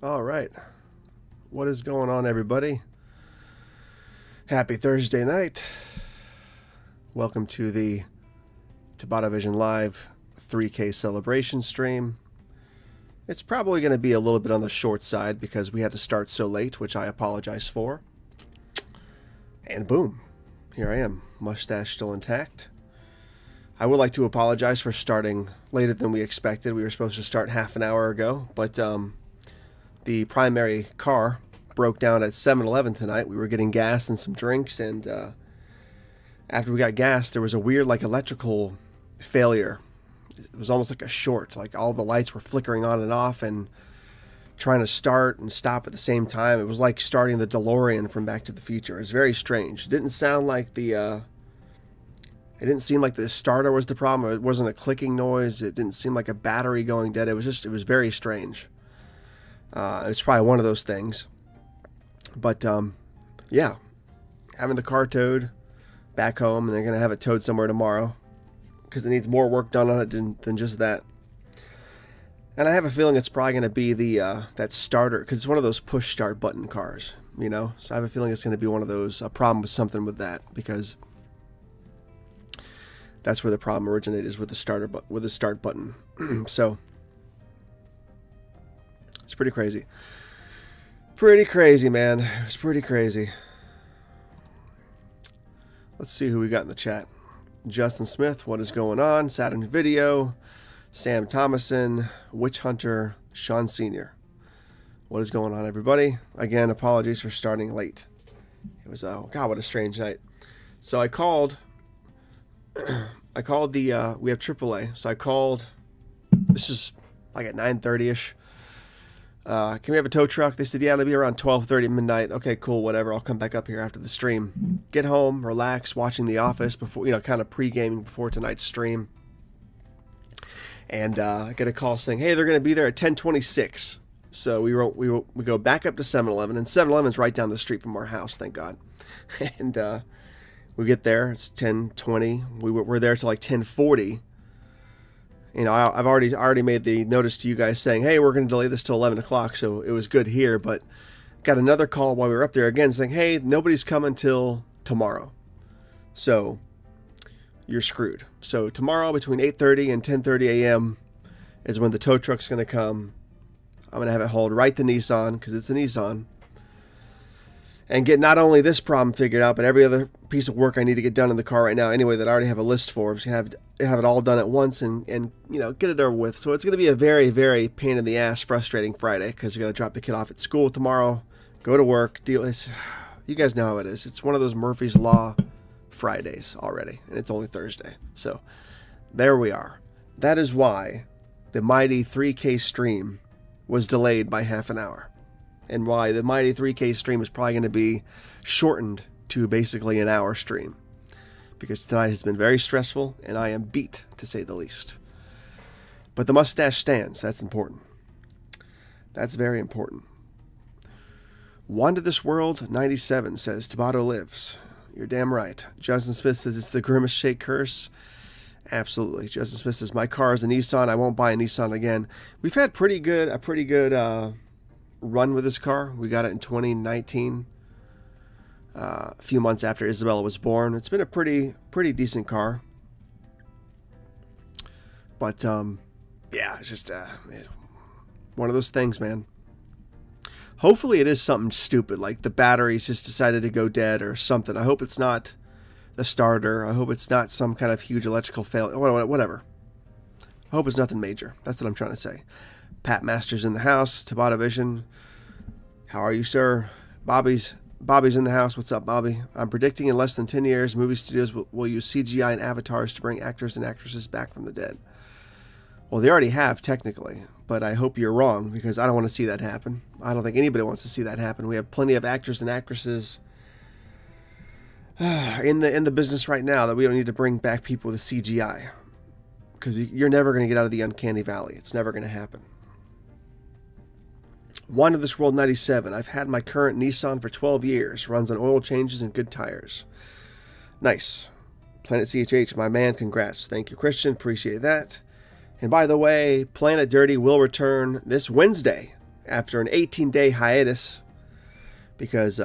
All right. What is going on, everybody? Happy Thursday night. Welcome to the TobattoVision Live 3K celebration stream. It's probably going to be a little bit on the short side because we had to start so late, which I apologize for. And boom, here I am, mustache still intact. I would like to apologize for starting later than we expected. We were supposed to start half an hour ago, but the primary car broke down at 7-Eleven tonight. We were getting gas and some drinks, and after we got gas, there was a weird electrical failure. It was almost like a short, like all the lights were flickering on and off, and trying to start and stop at the same time. It was like starting the DeLorean from Back to the Future. It was very strange. It didn't sound like it didn't seem like the starter was the problem. It wasn't a clicking noise. It didn't seem like a battery going dead. It was very strange. It was probably one of those things. But yeah, having the car towed back home, and they're going to have it towed somewhere tomorrow because it needs more work done on it than just that. And I have a feeling it's probably going to be that starter, because it's one of those push start button cars, you know. So I have a feeling it's going to be one of those, a problem with something with that, because that's where the problem originated, is with the start button. So it's pretty crazy. Pretty crazy, man. It was pretty crazy. Let's see who we got in the chat. Justin Smith, what is going on? Saturn Video. Sam Thomason, Witch Hunter, Sean Sr. What is going on, everybody? Again, apologies for starting late. It was, oh God, what a strange night. So I called we have AAA. So I called, this is like at 9:30ish. Can we have a tow truck? They said, yeah, it'll be around 12:30 midnight. Okay, cool, whatever. I'll come back up here after the stream. Get home, relax, watching The Office before, kind of pre-gaming before tonight's stream. And I get a call saying, hey, they're going to be there at 10:26. So we go back up to 7-Eleven, and 7-Eleven's right down the street from our house, thank God. And we get there, it's 10:20. We're there till like 10:40. I've already made the notice to you guys saying, hey, we're going to delay this till 11 o'clock, so it was good here. But got another call while we were up there again saying, hey, nobody's coming till tomorrow. So you're screwed. So tomorrow between 8:30 and 10:30 a.m. is when the tow truck's going to come. I'm going to have it hauled right to Nissan, because it's a Nissan, and get not only this problem figured out, but every other piece of work I need to get done in the car right now anyway that I already have a list for. I'm just going to have it all done at once and get it over with. So it's going to be a very, very pain in the ass, frustrating Friday, because you're going to drop the kid off at school tomorrow, go to work, you guys know how it is. It's one of those Murphy's Law Fridays already, and it's only Thursday. So there we are. That is why the mighty 3K stream was delayed by half an hour, and why the mighty 3K stream is probably going to be shortened to basically an hour stream, because tonight has been very stressful and I am beat, to say the least. But the mustache stands. That's important. That's very important. Wanda This World 97 says Tobatto lives. You're damn right. Justin Smith says it's the Grimace Shake curse. Absolutely. Justin Smith says my car is a Nissan. I won't buy a Nissan again. We've had a pretty good run with this car. We got it in 2019, a few months after Isabella was born. It's been a pretty decent car. But yeah, it's just one of those things, man. Hopefully it is something stupid, like the batteries just decided to go dead or something. I hope it's not the starter. I hope it's not some kind of huge electrical failure. Whatever. I hope it's nothing major. That's what I'm trying to say. Pat Masters in the house. TobattoVision. How are you, sir? Bobby's in the house. What's up, Bobby? I'm predicting in less than 10 years, movie studios will use CGI and avatars to bring actors and actresses back from the dead. Well, they already have, technically, but I hope you're wrong, because I don't want to see that happen. I don't think anybody wants to see that happen. We have plenty of actors and actresses in the business right now that we don't need to bring back people with CGI, because you're never going to get out of the uncanny valley. It's never going to happen. Wanda This World 97. I've had my current Nissan for 12 years. Runs on oil changes and good tires. Nice. Planet CHH, my man, congrats. Thank you, Christian. Appreciate that. And by the way, Planet Dirty will return this Wednesday after an 18-day hiatus, because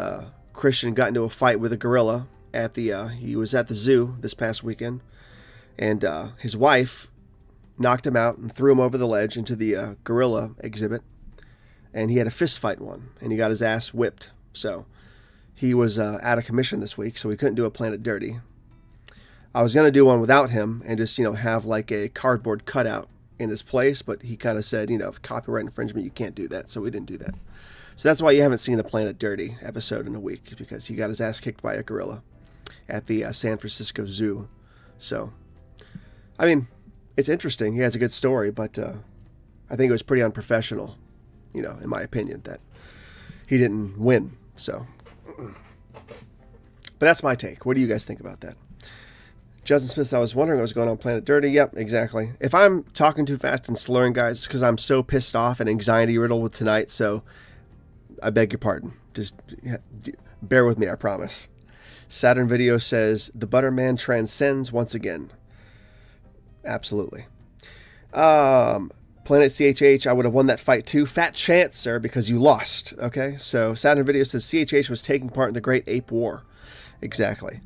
Christian got into a fight with a gorilla at he was at the zoo this past weekend, and his wife knocked him out and threw him over the ledge into the gorilla exhibit, and he had a fist fight one, and he got his ass whipped. So he was out of commission this week, so we couldn't do a Planet Dirty. I was going to do one without him and just, have like a cardboard cutout in his place, but he kind of said, copyright infringement, you can't do that, so we didn't do that. So that's why you haven't seen a Planet Dirty episode in a week, because he got his ass kicked by a gorilla at the San Francisco Zoo. So, I mean, it's interesting. He has a good story, but I think it was pretty unprofessional you know, in my opinion, that he didn't win. So, but that's my take. What do you guys think about that? Justin Smith, I was wondering what was going on Planet Dirty. Yep, exactly. If I'm talking too fast and slurring, guys, it's because I'm so pissed off and anxiety-riddled with tonight, so I beg your pardon. Just bear with me, I promise. Saturn Video says, the Butterman transcends once again. Absolutely. Planet CHH, I would have won that fight too. Fat chance, sir, because you lost. Okay, so Saturn Video says CHH was taking part in the Great Ape War. Exactly.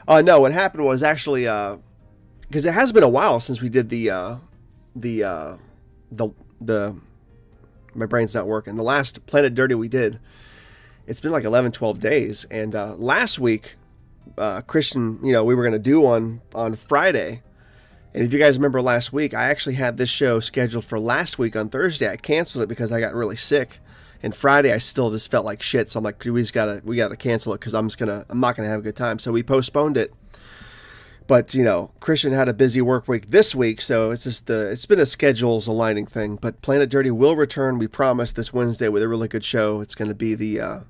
No, what happened was actually, because it has been a while since we did the my brain's not working. The last Planet Dirty we did, it's been like 11, 12 days. And last week, Christian, you know, we were going to do on Friday. And if you guys remember last week, I actually had this show scheduled for last week on Thursday. I canceled it because I got really sick. And Friday, I still just felt like shit. So I'm like, we gotta cancel it because I'm not gonna have a good time. So we postponed it. But you know, Christian had a busy work week this week, so it's been a schedules aligning thing. But Planet Dirty will return, we promise, this Wednesday with a really good show. It's going to be the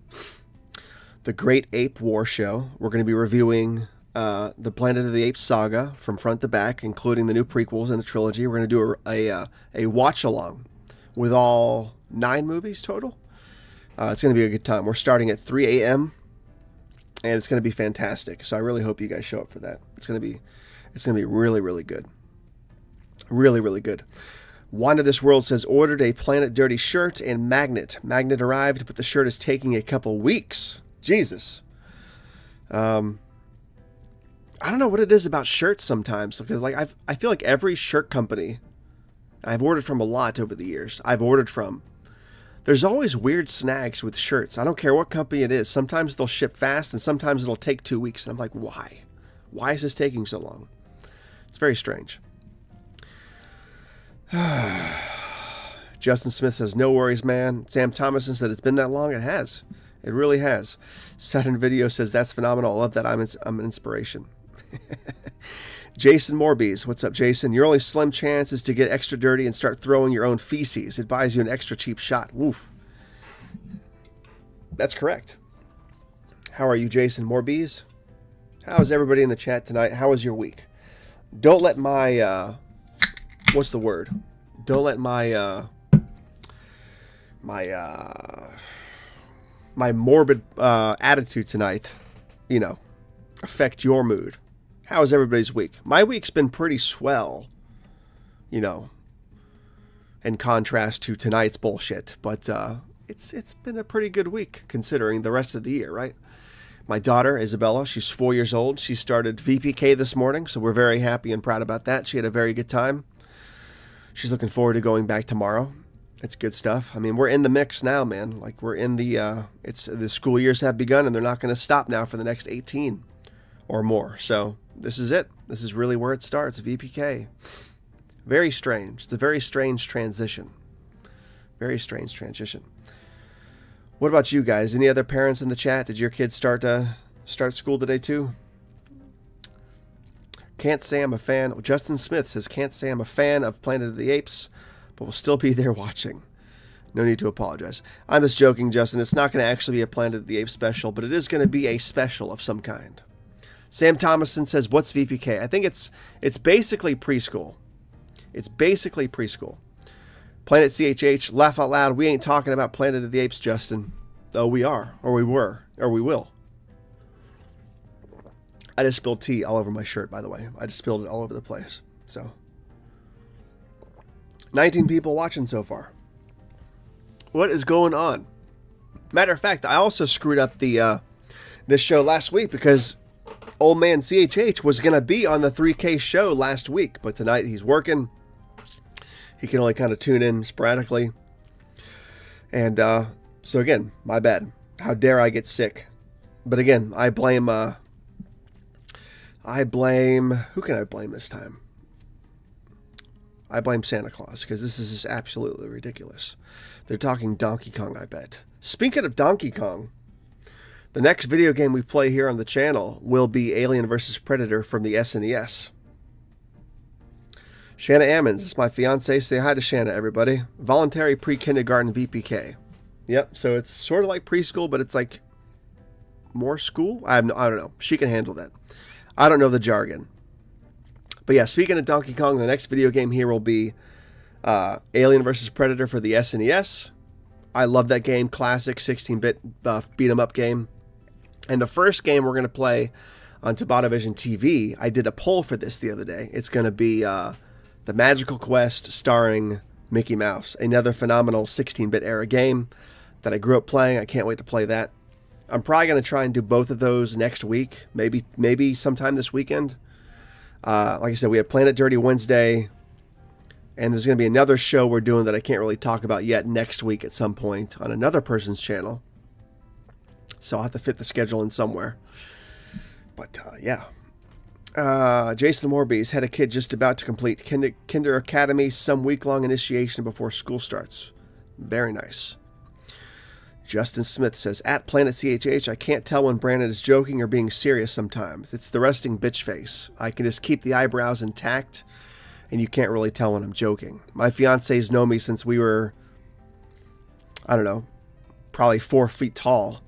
Great Ape War show. We're going to be reviewing the Planet of the Apes saga from front to back, including the new prequels in the trilogy. We're going to do a watch along with all 9 movies total. It's going to be a good time. We're starting at 3 a.m. and it's going to be fantastic. So I really hope you guys show up for that. It's going to be really, really good. Really, really good. Wanda This World says, ordered a Planet Dirty shirt and magnet. Magnet arrived, but the shirt is taking a couple weeks. Jesus. I don't know what it is about shirts sometimes, because like I feel like every shirt company I've ordered from a lot over the years. There's always weird snags with shirts. I don't care what company it is. Sometimes they'll ship fast and sometimes it'll take 2 weeks. And I'm like, why? Why is this taking so long? It's very strange. Justin Smith says, no worries, man. Sam Thomason said, it's been that long. It has. It really has. Saturn Video says, that's phenomenal. I love that. I'm an inspiration. Jason Morbies, what's up, Jason? Your only slim chance is to get extra dirty and start throwing your own feces. It buys you an extra cheap shot. Woof. That's correct. How are you, Jason Morbies? How is everybody in the chat tonight? How was your week? Don't let my, what's the word? Don't let my, my morbid attitude tonight, you know, affect your mood. How's everybody's week? My week's been pretty swell, you know, in contrast to tonight's bullshit. But it's been a pretty good week considering the rest of the year, right? My daughter, Isabella, she's 4 years old. She started VPK this morning, so we're very happy and proud about that. She had a very good time. She's looking forward to going back tomorrow. It's good stuff. I mean, we're in the mix now, man. Like, we're in the school years have begun, and they're not going to stop now for the next 18 or more. So this is it. This is really where it starts, VPK. Very strange. It's a very strange transition. Very strange transition. What about you guys? Any other parents in the chat? Did your kids start school today too? Can't say I'm a fan. Justin Smith says, can't say I'm a fan of Planet of the Apes, but will still be there watching. No need to apologize. I'm just joking, Justin. It's not going to actually be a Planet of the Apes special, but it is going to be a special of some kind. Sam Thomason says, what's VPK? I think it's basically preschool. It's basically preschool. Planet CHH, laugh out loud. We ain't talking about Planet of the Apes, Justin. Oh, we are. Or we were. Or we will. I just spilled tea all over my shirt, by the way. I just spilled it all over the place. So, 19 people watching so far. What is going on? Matter of fact, I also screwed up this show last week because old man CHH was going to be on the 3K show last week, but tonight he's working. He can only kind of tune in sporadically. And so again, my bad. How dare I get sick? But again, I blame, who can I blame this time? I blame Santa Claus, because this is just absolutely ridiculous. They're talking Donkey Kong, I bet. Speaking of Donkey Kong, the next video game we play here on the channel will be Alien vs. Predator from the SNES. Shanna Ammons, it's my fiance. Say hi to Shanna, everybody. Voluntary pre-kindergarten VPK. Yep, so it's sort of like preschool, but it's like more school? I don't know. She can handle that. I don't know the jargon. But yeah, speaking of Donkey Kong, the next video game here will be Alien vs. Predator for the SNES. I love that game. Classic 16-bit beat-em-up game. And the first game we're going to play on TobattoVision TV, I did a poll for this the other day. It's going to be The Magical Quest starring Mickey Mouse. Another phenomenal 16-bit era game that I grew up playing. I can't wait to play that. I'm probably going to try and do both of those next week. Maybe sometime this weekend. Like I said, we have Planet Dirty Wednesday. And there's going to be another show we're doing that I can't really talk about yet next week at some point on another person's channel. So I'll have to fit the schedule in somewhere. But, yeah. Jason Morby's had a kid just about to complete Kinder Academy, some week-long initiation before school starts. Very nice. Justin Smith says, at Planet CHH, I can't tell when Brandon is joking or being serious sometimes. It's the resting bitch face. I can just keep the eyebrows intact, and you can't really tell when I'm joking. My fiancés know me since we were, I don't know, probably 4 feet tall.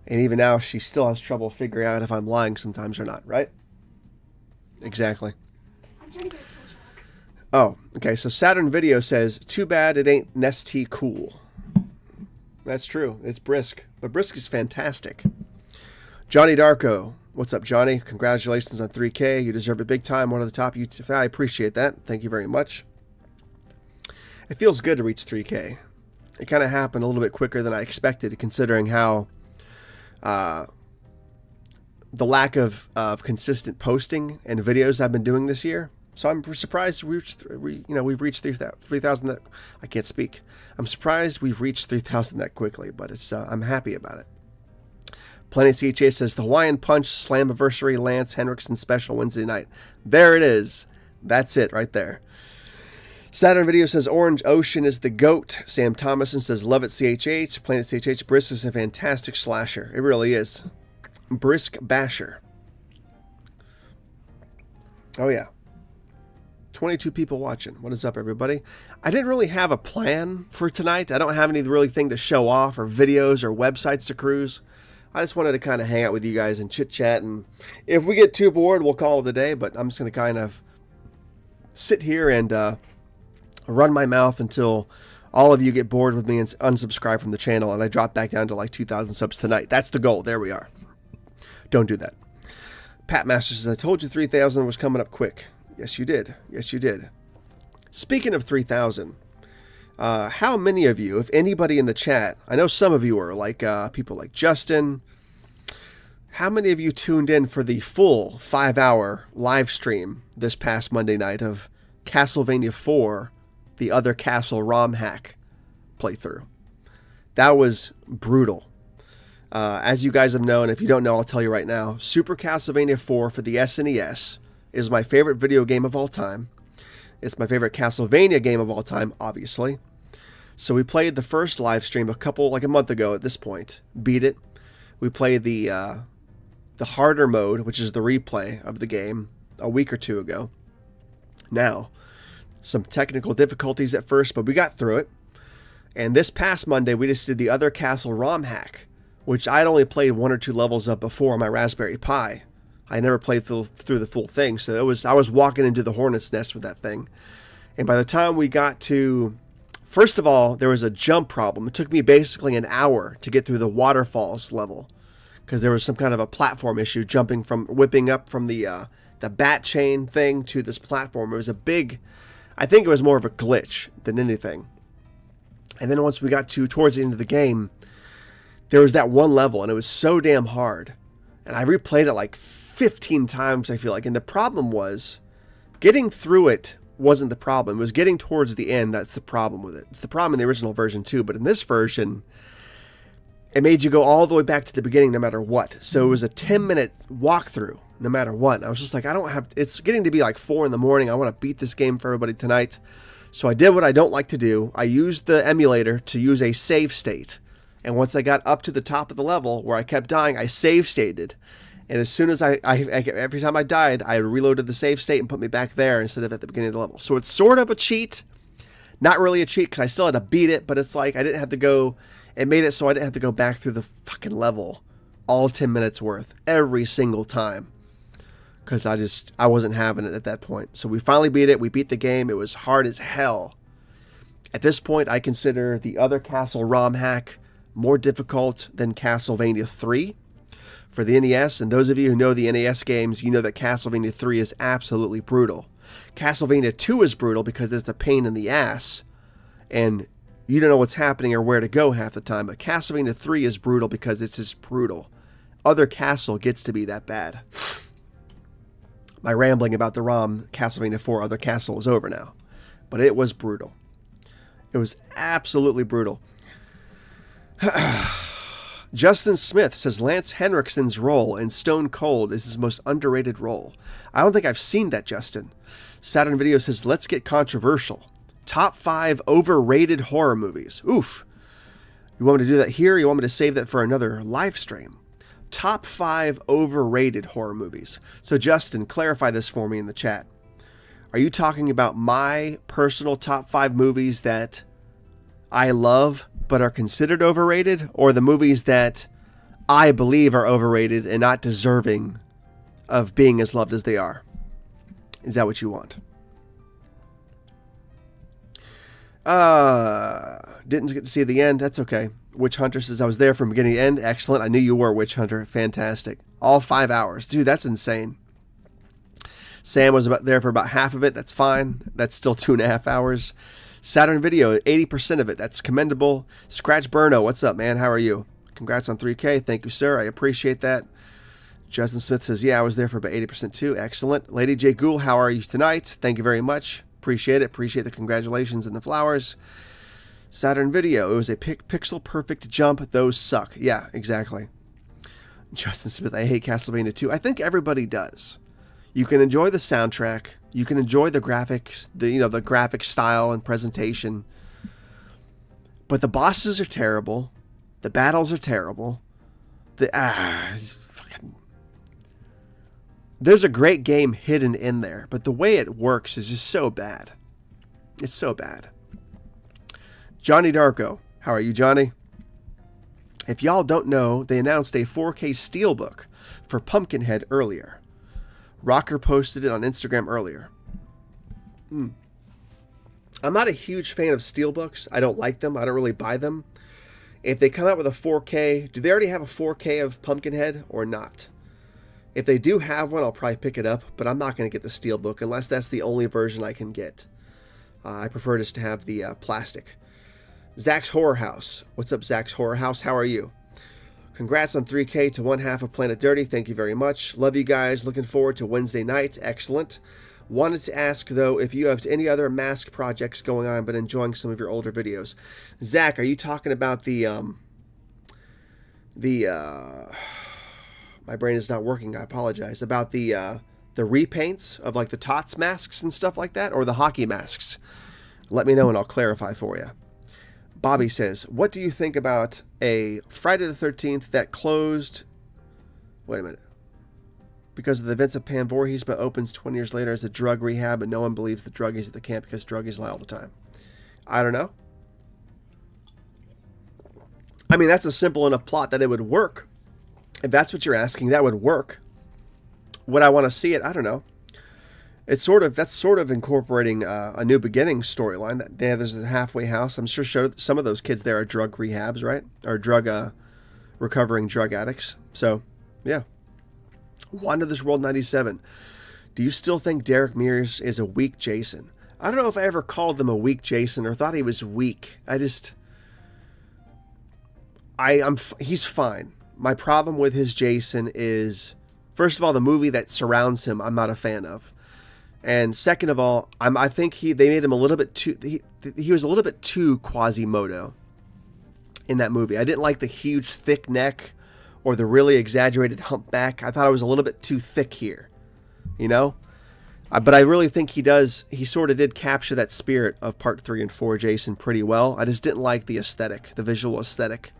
And even now, she still has trouble figuring out if I'm lying sometimes or not, right? Exactly. I'm trying to get a tow truck. Oh, okay. So Saturn Video says, too bad it ain't Nestea cool. That's true. It's brisk. But brisk is fantastic. Johnny Darko. What's up, Johnny? Congratulations on 3K. You deserve it big time. One of the top YouTube. I appreciate that. Thank you very much. It feels good to reach 3K. It kind of happened a little bit quicker than I expected, considering how the lack of consistent posting and videos I've been doing this year. So I'm surprised we've reached 3,000. I can't speak. I'm surprised we've reached 3,000 that quickly, but it's I'm happy about it. Planet CHA says the Hawaiian Punch Slammiversary Lance Henriksen special Wednesday night. There it is. That's it right there. Saturn Video says Orange Ocean is the GOAT. Sam Thomason says love it CHH. Planet CHH Brisk is a fantastic slasher. It really is. Brisk Basher. Oh yeah. 22 people watching. What is up, everybody? I didn't really have a plan for tonight. I don't have any really thing to show off or videos or websites to cruise. I just wanted to kind of hang out with you guys and chit-chat. And if we get too bored, we'll call it a day. But I'm just going to kind of sit here and run my mouth until all of you get bored with me and unsubscribe from the channel. And I drop back down to like 2,000 subs tonight. That's the goal. There we are. Don't do that. Pat Master says, I told you 3,000 was coming up quick. Yes, you did. Yes, you did. Speaking of 3,000, how many of you, if anybody in the chat, I know some of you are like people like Justin, how many of you tuned in for the full 5-hour live stream this past Monday night of Castlevania 4, the Other Castle ROM hack playthrough? That was brutal. As you guys have known, if you don't know, I'll tell you right now, Super Castlevania 4 for the SNES is my favorite video game of all time. It's my favorite Castlevania game of all time, obviously. So we played the first live stream a month ago at this point. Beat it. We played the harder mode, which is the replay of the game, a week or two ago. Now, some technical difficulties at first, but we got through it. And this past Monday, we just did the Other Castle ROM hack, which I'd only played 1 or 2 levels of before on my Raspberry Pi. I never played through the full thing, so I was walking into the hornet's nest with that thing. And by the time we got to, first of all, there was a jump problem. It took me basically an hour to get through the waterfalls level because there was some kind of a platform issue whipping up from the bat chain thing to this platform. It was I think it was more of a glitch than anything. And then once we got towards the end of the game, there was that one level, and it was so damn hard. And I replayed it like 15 times, I feel like. And the problem was, getting through it wasn't the problem. It was getting towards the end that's the problem with it. It's the problem in the original version too, but in this version, it made you go all the way back to the beginning no matter what. So it was a 10-minute walkthrough no matter what. And I was just like, it's getting to be like 4 in the morning. I want to beat this game for everybody tonight. So I did what I don't like to do. I used the emulator to use a save state. And once I got up to the top of the level where I kept dying, I save stated. And as soon as every time I died, I reloaded the save state and put me back there instead of at the beginning of the level. So it's sort of a cheat. Not really a cheat because I still had to beat it, but it's like I didn't have to go. It made it so I didn't have to go back through the fucking level all 10 minutes worth every single time. Because I wasn't having it at that point. So we finally beat it. We beat the game. It was hard as hell. At this point, I consider the other Castle ROM hack more difficult than Castlevania 3 for the NES. And those of you who know the NES games, you know that Castlevania 3 is absolutely brutal. Castlevania 2 is brutal because it's a pain in the ass. And you don't know what's happening or where to go half the time. But Castlevania 3 is brutal because it's just brutal. Other Castle gets to be that bad. My rambling about the ROM Castlevania 4 Other Castle is over now. But it was brutal. It was absolutely brutal. Justin Smith says Lance Henriksen's role in Stone Cold is his most underrated role. I don't think I've seen that, Justin. Saturn Video says, let's get controversial. Top 5 overrated horror movies. Oof. You want me to do that here? Or you want me to save that for another live stream? Top 5 overrated horror movies. So Justin, clarify this for me in the chat. Are you talking about my personal top 5 movies that I love but are considered overrated, or the movies that I believe are overrated and not deserving of being as loved as they are? Is that what you want? Didn't get to see the end. That's okay. Witch Hunter says I was there from beginning to end. Excellent. I knew you were, Witch Hunter. Fantastic. All 5 hours. Dude, that's insane. Sam was there for about half of it. That's fine. That's still 2.5 hours. Saturn Video, 80% of it. That's commendable. Scratch Burno, what's up, man? How are you? Congrats on 3K. Thank you, sir. I appreciate that. Justin Smith says, yeah, I was there for about 80% too. Excellent. Lady J. Ghoul, how are you tonight? Thank you very much. Appreciate it. Appreciate the congratulations and the flowers. Saturn Video, it was a pixel perfect jump. Those suck. Yeah, exactly. Justin Smith, I hate Castlevania 2. I think everybody does. You can enjoy the soundtrack. You can enjoy the graphics, the graphic style and presentation. But the bosses are terrible. The battles are terrible. There's a great game hidden in there, but the way it works is just so bad. It's so bad. Johnny Darko, how are you, Johnny? If y'all don't know, they announced a 4K Steelbook for Pumpkinhead earlier. Rocker posted it on Instagram earlier. I'm not a huge fan of Steelbooks. I don't like them. I don't really buy them. If they come out with a 4K, do they already have a 4K of Pumpkinhead or not? If they do have one, I'll probably pick it up, but I'm not going to get the Steelbook unless that's the only version I can get. I prefer just to have the plastic. Zach's Horror House. What's up, Zach's Horror House? How are you? Congrats on 3K to one half of Planet Dirty. Thank you very much. Love you guys. Looking forward to Wednesday night. Excellent. Wanted to ask, though, if you have any other mask projects going on, but enjoying some of your older videos. Zach, are you talking about my brain is not working. I apologize. About the repaints of like the Tots masks and stuff like that, or the hockey masks? Let me know and I'll clarify for you. Bobby says, what do you think about a Friday the 13th that closed, wait a minute, because of the events of Pan Voorhees, but opens 20 years later as a drug rehab, and no one believes the druggies at the camp because druggies lie all the time? I don't know. I mean, that's a simple enough plot that it would work. If that's what you're asking, that would work. Would I want to see it? I don't know. That's sort of incorporating a New Beginning storyline. There's a halfway house. I'm sure some of those kids there are drug rehabs, right? Or recovering drug addicts. So, yeah. Wander This World 97. Do you still think Derek Mears is a weak Jason? I don't know if I ever called him a weak Jason or thought he was weak. He's fine. My problem with his Jason is, first of all, the movie that surrounds him, I'm not a fan of. And second of all, I think they made him a little bit too, he was a little bit too Quasimodo in that movie. I didn't like the huge thick neck or the really exaggerated humpback. I thought it was a little bit too thick here, you know? But I really think he sort of did capture that spirit of part 3 and 4 Jason pretty well. I just didn't like the aesthetic, the visual aesthetic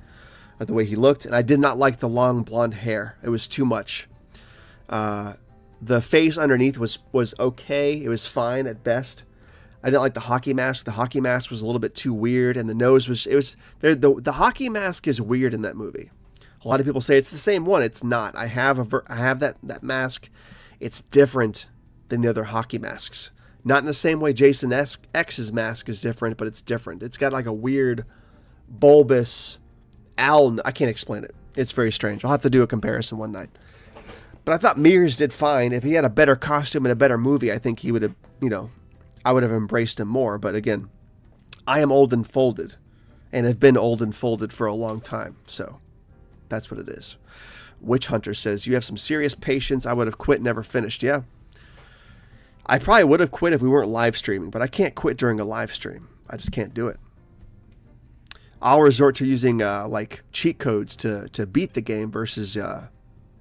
of the way he looked. And I did not like the long blonde hair. It was too much. The face underneath was okay. It was fine at best. I didn't like the hockey mask. The hockey mask was a little bit too weird, and the nose was the hockey mask is weird in that movie. A lot of people say it's the same one. It's not. I have that mask. It's different than the other hockey masks. Not in the same way Jason X's mask is different, but it's different. It's got like a weird bulbous owl. I can't explain it. It's very strange. I'll have to do a comparison one night. But I thought Mears did fine. If he had a better costume and a better movie, I think he would have, I would have embraced him more. But again, I am old and folded and have been old and folded for a long time. So that's what it is. Witch Hunter says, you have some serious patience. I would have quit, never finished. Yeah. I probably would have quit if we weren't live streaming, but I can't quit during a live stream. I just can't do it. I'll resort to using like cheat codes to beat the game versus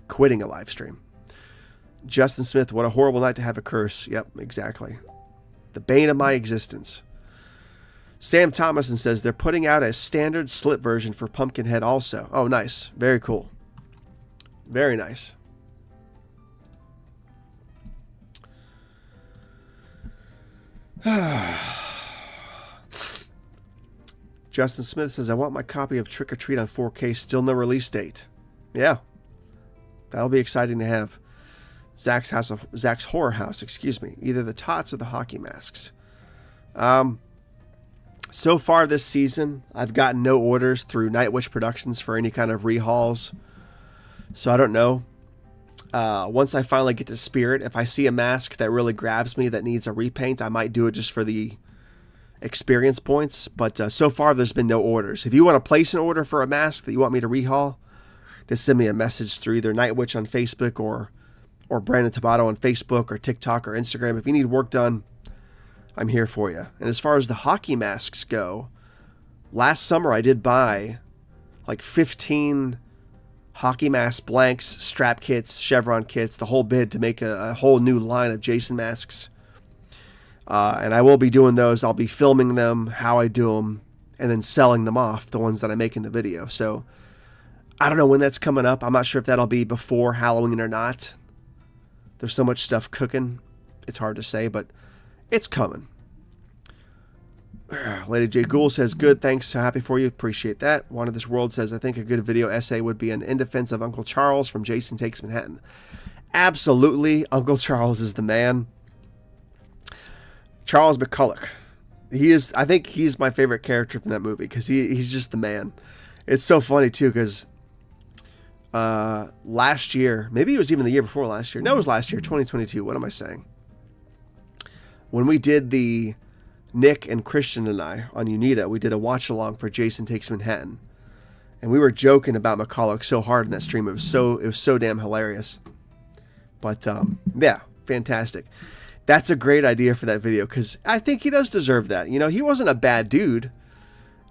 quitting a live stream. Justin Smith, what a horrible night to have a curse. Yep, exactly. The bane of my existence. Sam Thomason says they're putting out a standard slit version for Pumpkinhead also. Oh, nice. Very cool. Very nice. Justin Smith says, I want my copy of Trick or Treat on 4K, still no release date. Yeah. That'll be exciting to have. Zach's Horror House, either the tots or the hockey masks. So far this season, I've gotten no orders through Nightwish Productions for any kind of rehauls. So I don't know. Once I finally get to Spirit, if I see a mask that really grabs me that needs a repaint, I might do it just for the experience points. But so far, there's been no orders. If you want to place an order for a mask that you want me to rehaul, just send me a message through either Nightwitch on Facebook or Brandon Tobatto on Facebook or TikTok or Instagram. If you need work done, I'm here for you. And as far as the hockey masks go, last summer I did buy like 15 hockey mask blanks, strap kits, chevron kits, the whole bid to make a whole new line of Jason masks. And I will be doing those. I'll be filming them, how I do them, and then selling them off, the ones that I make in the video. So I don't know when that's coming up. I'm not sure if that'll be before Halloween or not. There's so much stuff cooking. It's hard to say, but it's coming. Lady J. Gould says, good, thanks, so happy for you, appreciate that. Wanted This World says, I think a good video essay would be an In Defense of Uncle Charles from Jason Takes Manhattan. Absolutely, Uncle Charles is the man. Charles McCulloch. I think he's my favorite character from that movie because he's just the man. It's so funny too because last year, maybe it was even the year before last year. No, it was last year, 2022. What am I saying? When we did the Nick and Christian and I on Unita, we did a watch along for Jason Takes Manhattan, and we were joking about McCulloch so hard in that stream. It was so damn hilarious. But yeah, fantastic. That's a great idea for that video because I think he does deserve that. He wasn't a bad dude.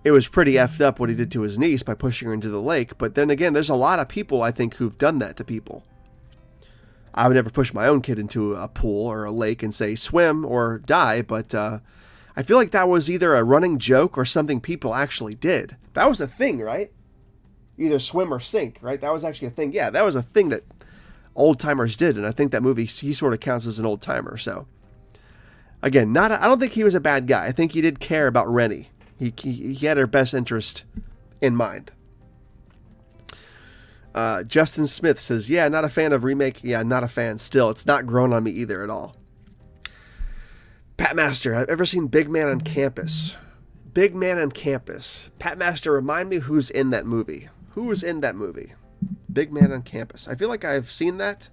It was pretty effed up what he did to his niece by pushing her into the lake. But then again, there's a lot of people, I think, who've done that to people. I would never push my own kid into a pool or a lake and say swim or die. But I feel like that was either a running joke or something people actually did. That was a thing, right? Either swim or sink, right? That was actually a thing. Yeah, that was a thing that old timers did. And I think that movie, he sort of counts as an old timer. So again, I don't think he was a bad guy. I think he did care about Rennie. He had her best interest in mind. Justin Smith says, yeah, not a fan of remake. Yeah, not a fan still. It's not grown on me either at all. Pat Master, have ever seen Big Man on Campus? Big Man on Campus. Pat Master, remind me who's in that movie. Who was in that movie? Big Man on Campus. I feel like I've seen that,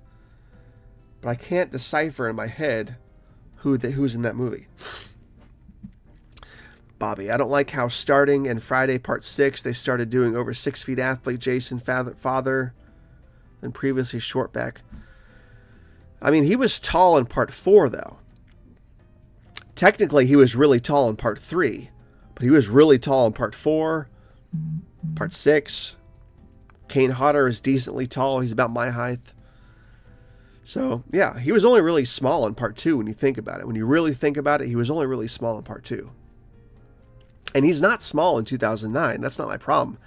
but I can't decipher in my head who's in that movie. Bobby, I don't like how starting in Friday Part 6, they started doing over 6 feet athlete Jason father than previously short back. I mean, he was tall in Part 4, though. Technically, he was really tall in Part 3, but he was really tall in Part 4, Part 6. Kane Hodder is decently tall. He's about my height. So, yeah, he was only really small in Part 2 when you think about it. When you really think about it, he was only really small in Part 2. And he's not small in 2009. That's not my problem.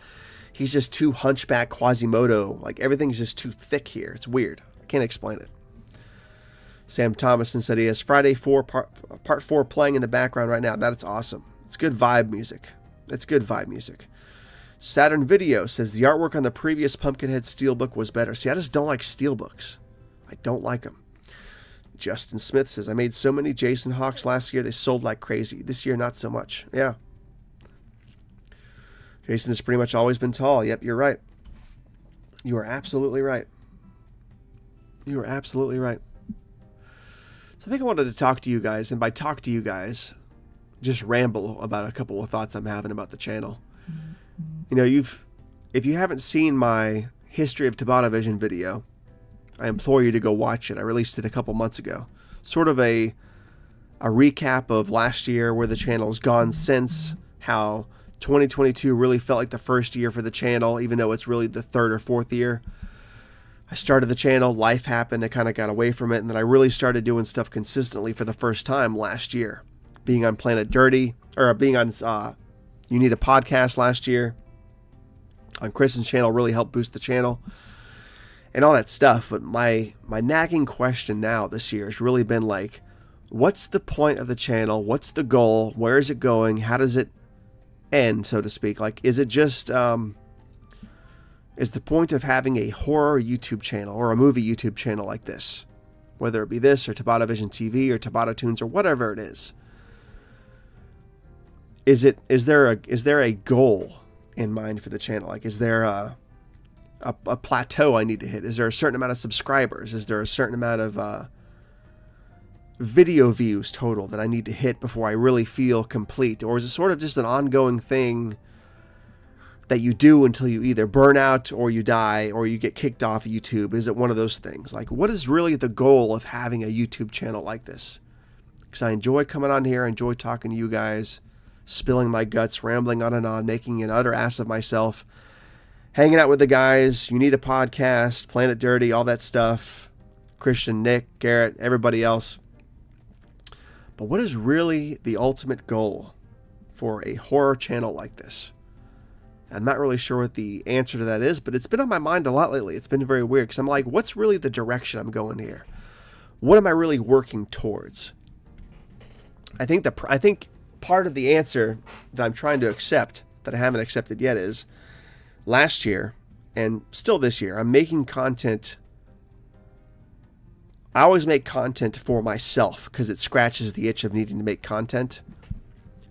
He's just too hunchback Quasimodo. Like, everything's just too thick here. It's weird. can't explain it. Sam Thomason said he has Friday 4 part 4 playing in the background right now. That's awesome. It's good vibe music. It's good vibe music. Saturn Video says the artwork on the previous Pumpkinhead Steelbook was better. See, I just don't like Steelbooks. I don't like them. Justin Smith says, I made so many Jason Hawks last year, they sold like crazy. This year, not so much. Yeah. Jason has pretty much always been tall. Yep, you're right. You are absolutely right. You are absolutely right. So I think I wanted to talk to you guys, and by talk to you guys, just ramble about a couple of thoughts I'm having about the channel. You know, if you haven't seen my History of TobattoVision video, I implore you to go watch it. I released it a couple months ago. Sort of a recap of last year, where the channel's gone since, how 2022 really felt like the first year for the channel, even though it's really the third or fourth year. I started the channel, life happened, I kind of got away from it, and then I really started doing stuff consistently for the first time last year. Being on Planet Dirty, or being on You Need a Podcast last year. On Kristen's channel really helped boost the channel. And all that stuff. But my nagging question now this year has really been like, what's the point of the channel? What's the goal? Where is it going? How does it end, so to speak? Like, is it just... is the point of having a horror YouTube channel or a movie YouTube channel like this, whether it be this or TobattoVision TV or Tobatto Tunes or whatever it is there a goal in mind for the channel? Like, is there a plateau I need to hit? Is there a certain amount of subscribers? Is there a certain amount of video views total that I need to hit before I really feel complete? Or is it sort of just an ongoing thing that you do until you either burn out or you die or you get kicked off YouTube? Is it one of those things? Like, what is really the goal of having a YouTube channel like this? Because I enjoy coming on here, I enjoy talking to you guys, spilling my guts, rambling on and on, making an utter ass of myself, hanging out with the guys. You Need a Podcast, Planet Dirty, all that stuff. Christian, Nick, Garrett, everybody else. But what is really the ultimate goal for a horror channel like this? I'm not really sure what the answer to that is, but it's been on my mind a lot lately. It's been very weird because I'm like, what's really the direction I'm going here? What am I really working towards? I think part of the answer that I'm trying to accept, that I haven't accepted yet, is last year and still this year, I'm making content. I always make content for myself because it scratches the itch of needing to make content.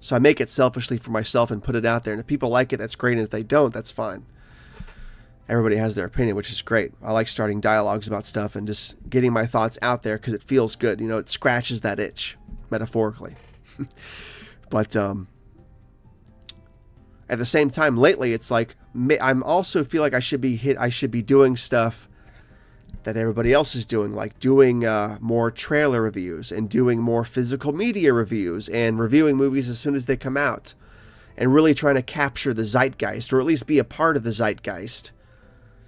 So I make it selfishly for myself and put it out there. And if people like it, that's great. And if they don't, that's fine. Everybody has their opinion, which is great. I like starting dialogues about stuff and just getting my thoughts out there because it feels good. You know, it scratches that itch, metaphorically. But at the same time, lately, it's like I'm also feel like I should be doing stuff that everybody else is doing, like doing more trailer reviews and doing more physical media reviews and reviewing movies as soon as they come out and really trying to capture the zeitgeist, or at least be a part of the zeitgeist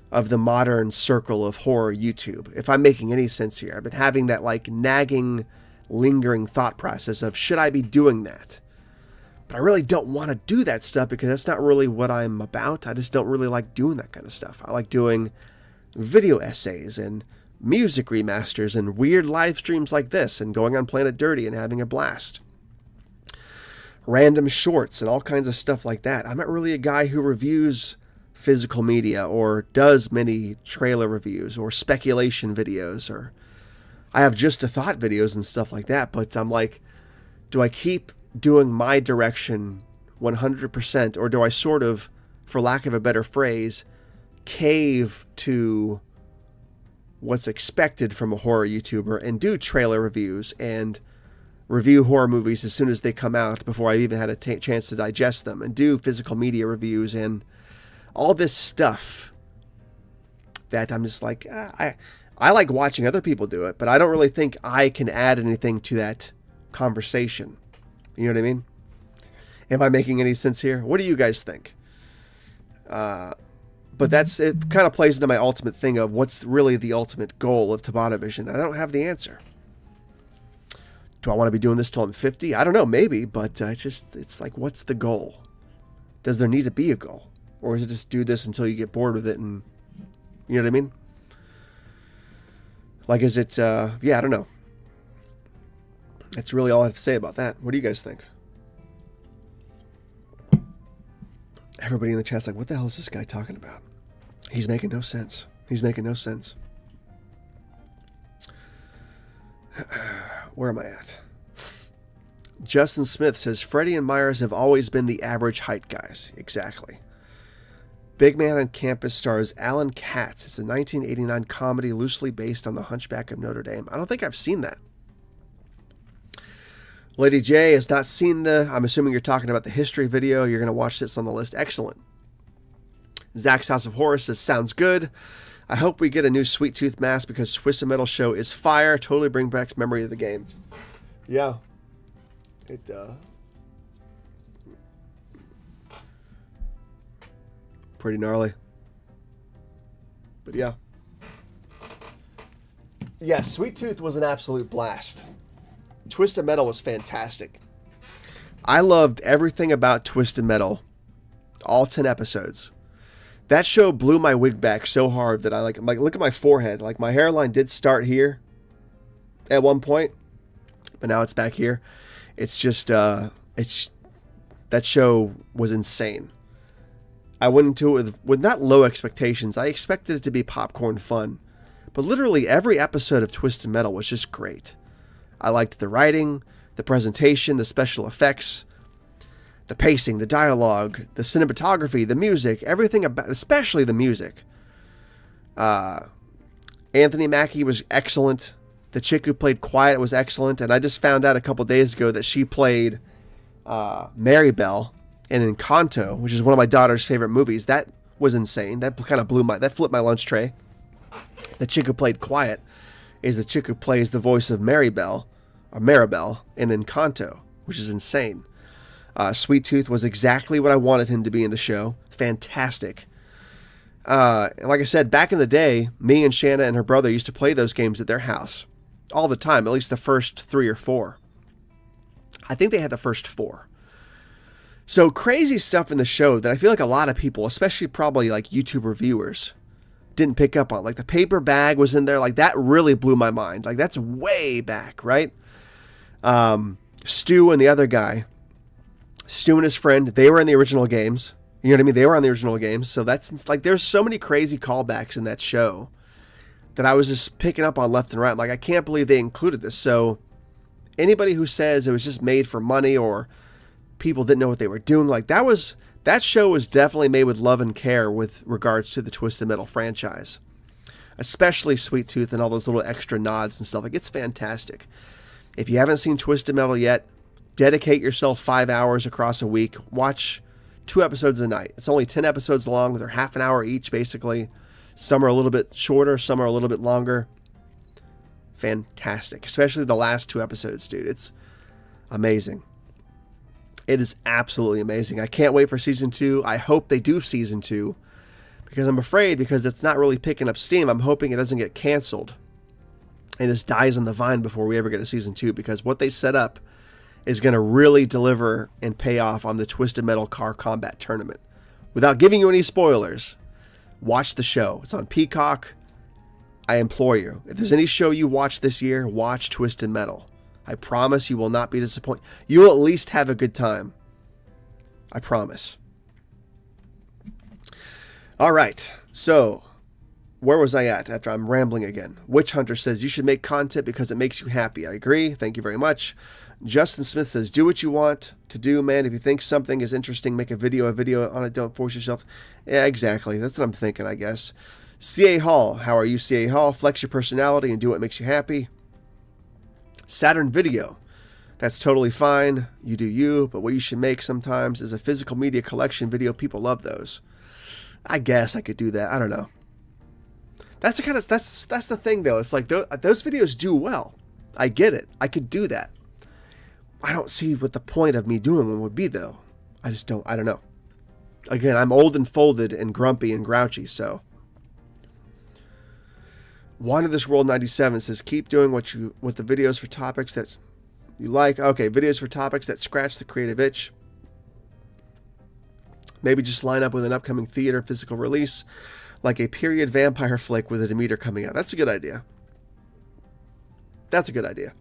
of the modern circle of horror YouTube. If I'm making any sense here, I've been having that like nagging, lingering thought process of, should I be doing that? But I really don't want to do that stuff because that's not really what I'm about. I just don't really like doing that kind of stuff. I like doing video essays and music remasters and weird live streams like this and going on Planet Dirty and having a blast. Random shorts and all kinds of stuff like that. I'm not really a guy who reviews physical media or does many trailer reviews or speculation videos, or I have just a thought videos and stuff like that. But I'm like, do I keep doing my direction 100%, or do I sort of, for lack of a better phrase, cave to what's expected from a horror YouTuber and do trailer reviews and review horror movies as soon as they come out before I even had a chance to digest them, and do physical media reviews and all this stuff that I'm just like, I like watching other people do it, but I don't really think I can add anything to that conversation. You know what I mean? Am I making any sense here? What do you guys think? But it kind of plays into my ultimate thing of what's really the ultimate goal of TobattoVision. I don't have the answer. Do I want to be doing this till I'm 50? I don't know, maybe, but it's like, what's the goal? Does there need to be a goal? Or is it just do this until you get bored with it and, you know what I mean? Like, is it, I don't know. That's really all I have to say about that. What do you guys think? Everybody in the chat's like, what the hell is this guy talking about? He's making no sense. He's making no sense. Where am I at? Justin Smith says, Freddie and Myers have always been the average height guys. Exactly. Big Man on Campus stars Alan Katz. It's a 1989 comedy loosely based on The Hunchback of Notre Dame. I don't think I've seen that. Lady J has not seen I'm assuming you're talking about the history video. You're going to watch this on the list. Excellent. Zach's House of Horror says, sounds good. I hope we get a new Sweet Tooth mask because Twisted Metal show is fire. Totally bring back memory of the game. Yeah. It, pretty gnarly. But yeah. Yeah, Sweet Tooth was an absolute blast. Twisted Metal was fantastic. I loved everything about Twisted Metal. All 10 episodes. That show blew my wig back so hard that I like look at my forehead. Like, my hairline did start here at one point, but now it's back here. It's just that show was insane. I went into it with not low expectations. I expected it to be popcorn fun, but literally every episode of Twisted Metal was just great. I liked the writing, the presentation, the special effects, the pacing, the dialogue, the cinematography, the music, everything about, especially the music. Anthony Mackie was excellent. The chick who played Quiet was excellent, and I just found out a couple days ago that she played Mary Bell in Encanto, which is one of my daughter's favorite movies. That was insane. That kind of that flipped my lunch tray. The chick who played Quiet is the chick who plays the voice of Mary Bell, or Maribel, in Encanto, which is insane. Sweet Tooth was exactly what I wanted him to be in the show. Fantastic. And like I said, back in the day, me and Shanna and her brother used to play those games at their house all the time, at least the first 3 or 4. I think they had the first 4. So crazy stuff in the show that I feel like a lot of people, especially probably like YouTube reviewers, didn't pick up on. Like, the paper bag was in there. Like, that really blew my mind. Like, that's way back, right? Stu and the other guy, Stu and his friend, they were in the original games. You know what I mean? They were on the original games. So that's like, there's so many crazy callbacks in that show that I was just picking up on left and right. I'm like, I can't believe they included this. So anybody who says it was just made for money or people didn't know what they were doing, like, that show was definitely made with love and care with regards to the Twisted Metal franchise, especially Sweet Tooth and all those little extra nods and stuff. Like, it's fantastic. If you haven't seen Twisted Metal yet, dedicate yourself 5 hours across a week. Watch 2 episodes a night. It's only 10 episodes long. They're half an hour each, basically. Some are a little bit shorter. Some are a little bit longer. Fantastic. Especially the last 2 episodes, dude. It's amazing. It is absolutely amazing. I can't wait for season 2. I hope they do season 2. Because I'm afraid, because it's not really picking up steam, I'm hoping it doesn't get canceled and just dies on the vine before we ever get a season 2. Because what they set up is going to really deliver and pay off on the Twisted Metal Car Combat Tournament. Without giving you any spoilers, watch the show. It's on Peacock. I implore you. If there's any show you watch this year, watch Twisted Metal. I promise you will not be disappointed. You will at least have a good time. I promise. All right. So, where was I at after I'm rambling again? Witch Hunter says, you should make content because it makes you happy. I agree. Thank you very much. Justin Smith says, do what you want to do, man. If you think something is interesting, make a video on it. Don't force yourself. Yeah, exactly. That's what I'm thinking, I guess. C.A. Hall. How are you, C.A. Hall? Flex your personality and do what makes you happy. Saturn Video. That's totally fine. You do you, but what you should make sometimes is a physical media collection video. People love those. I guess I could do that. I don't know. That's the thing, though. It's like those videos do well. I get it. I could do that. I don't see what the point of me doing one would be, though. I don't know. Again, I'm old and folded and grumpy and grouchy, so. One of This World 97 says, keep doing what the videos for topics that you like. Okay, videos for topics that scratch the creative itch. Maybe just line up with an upcoming theater physical release, like a period vampire flick with a Demeter coming out. That's a good idea. That's a good idea.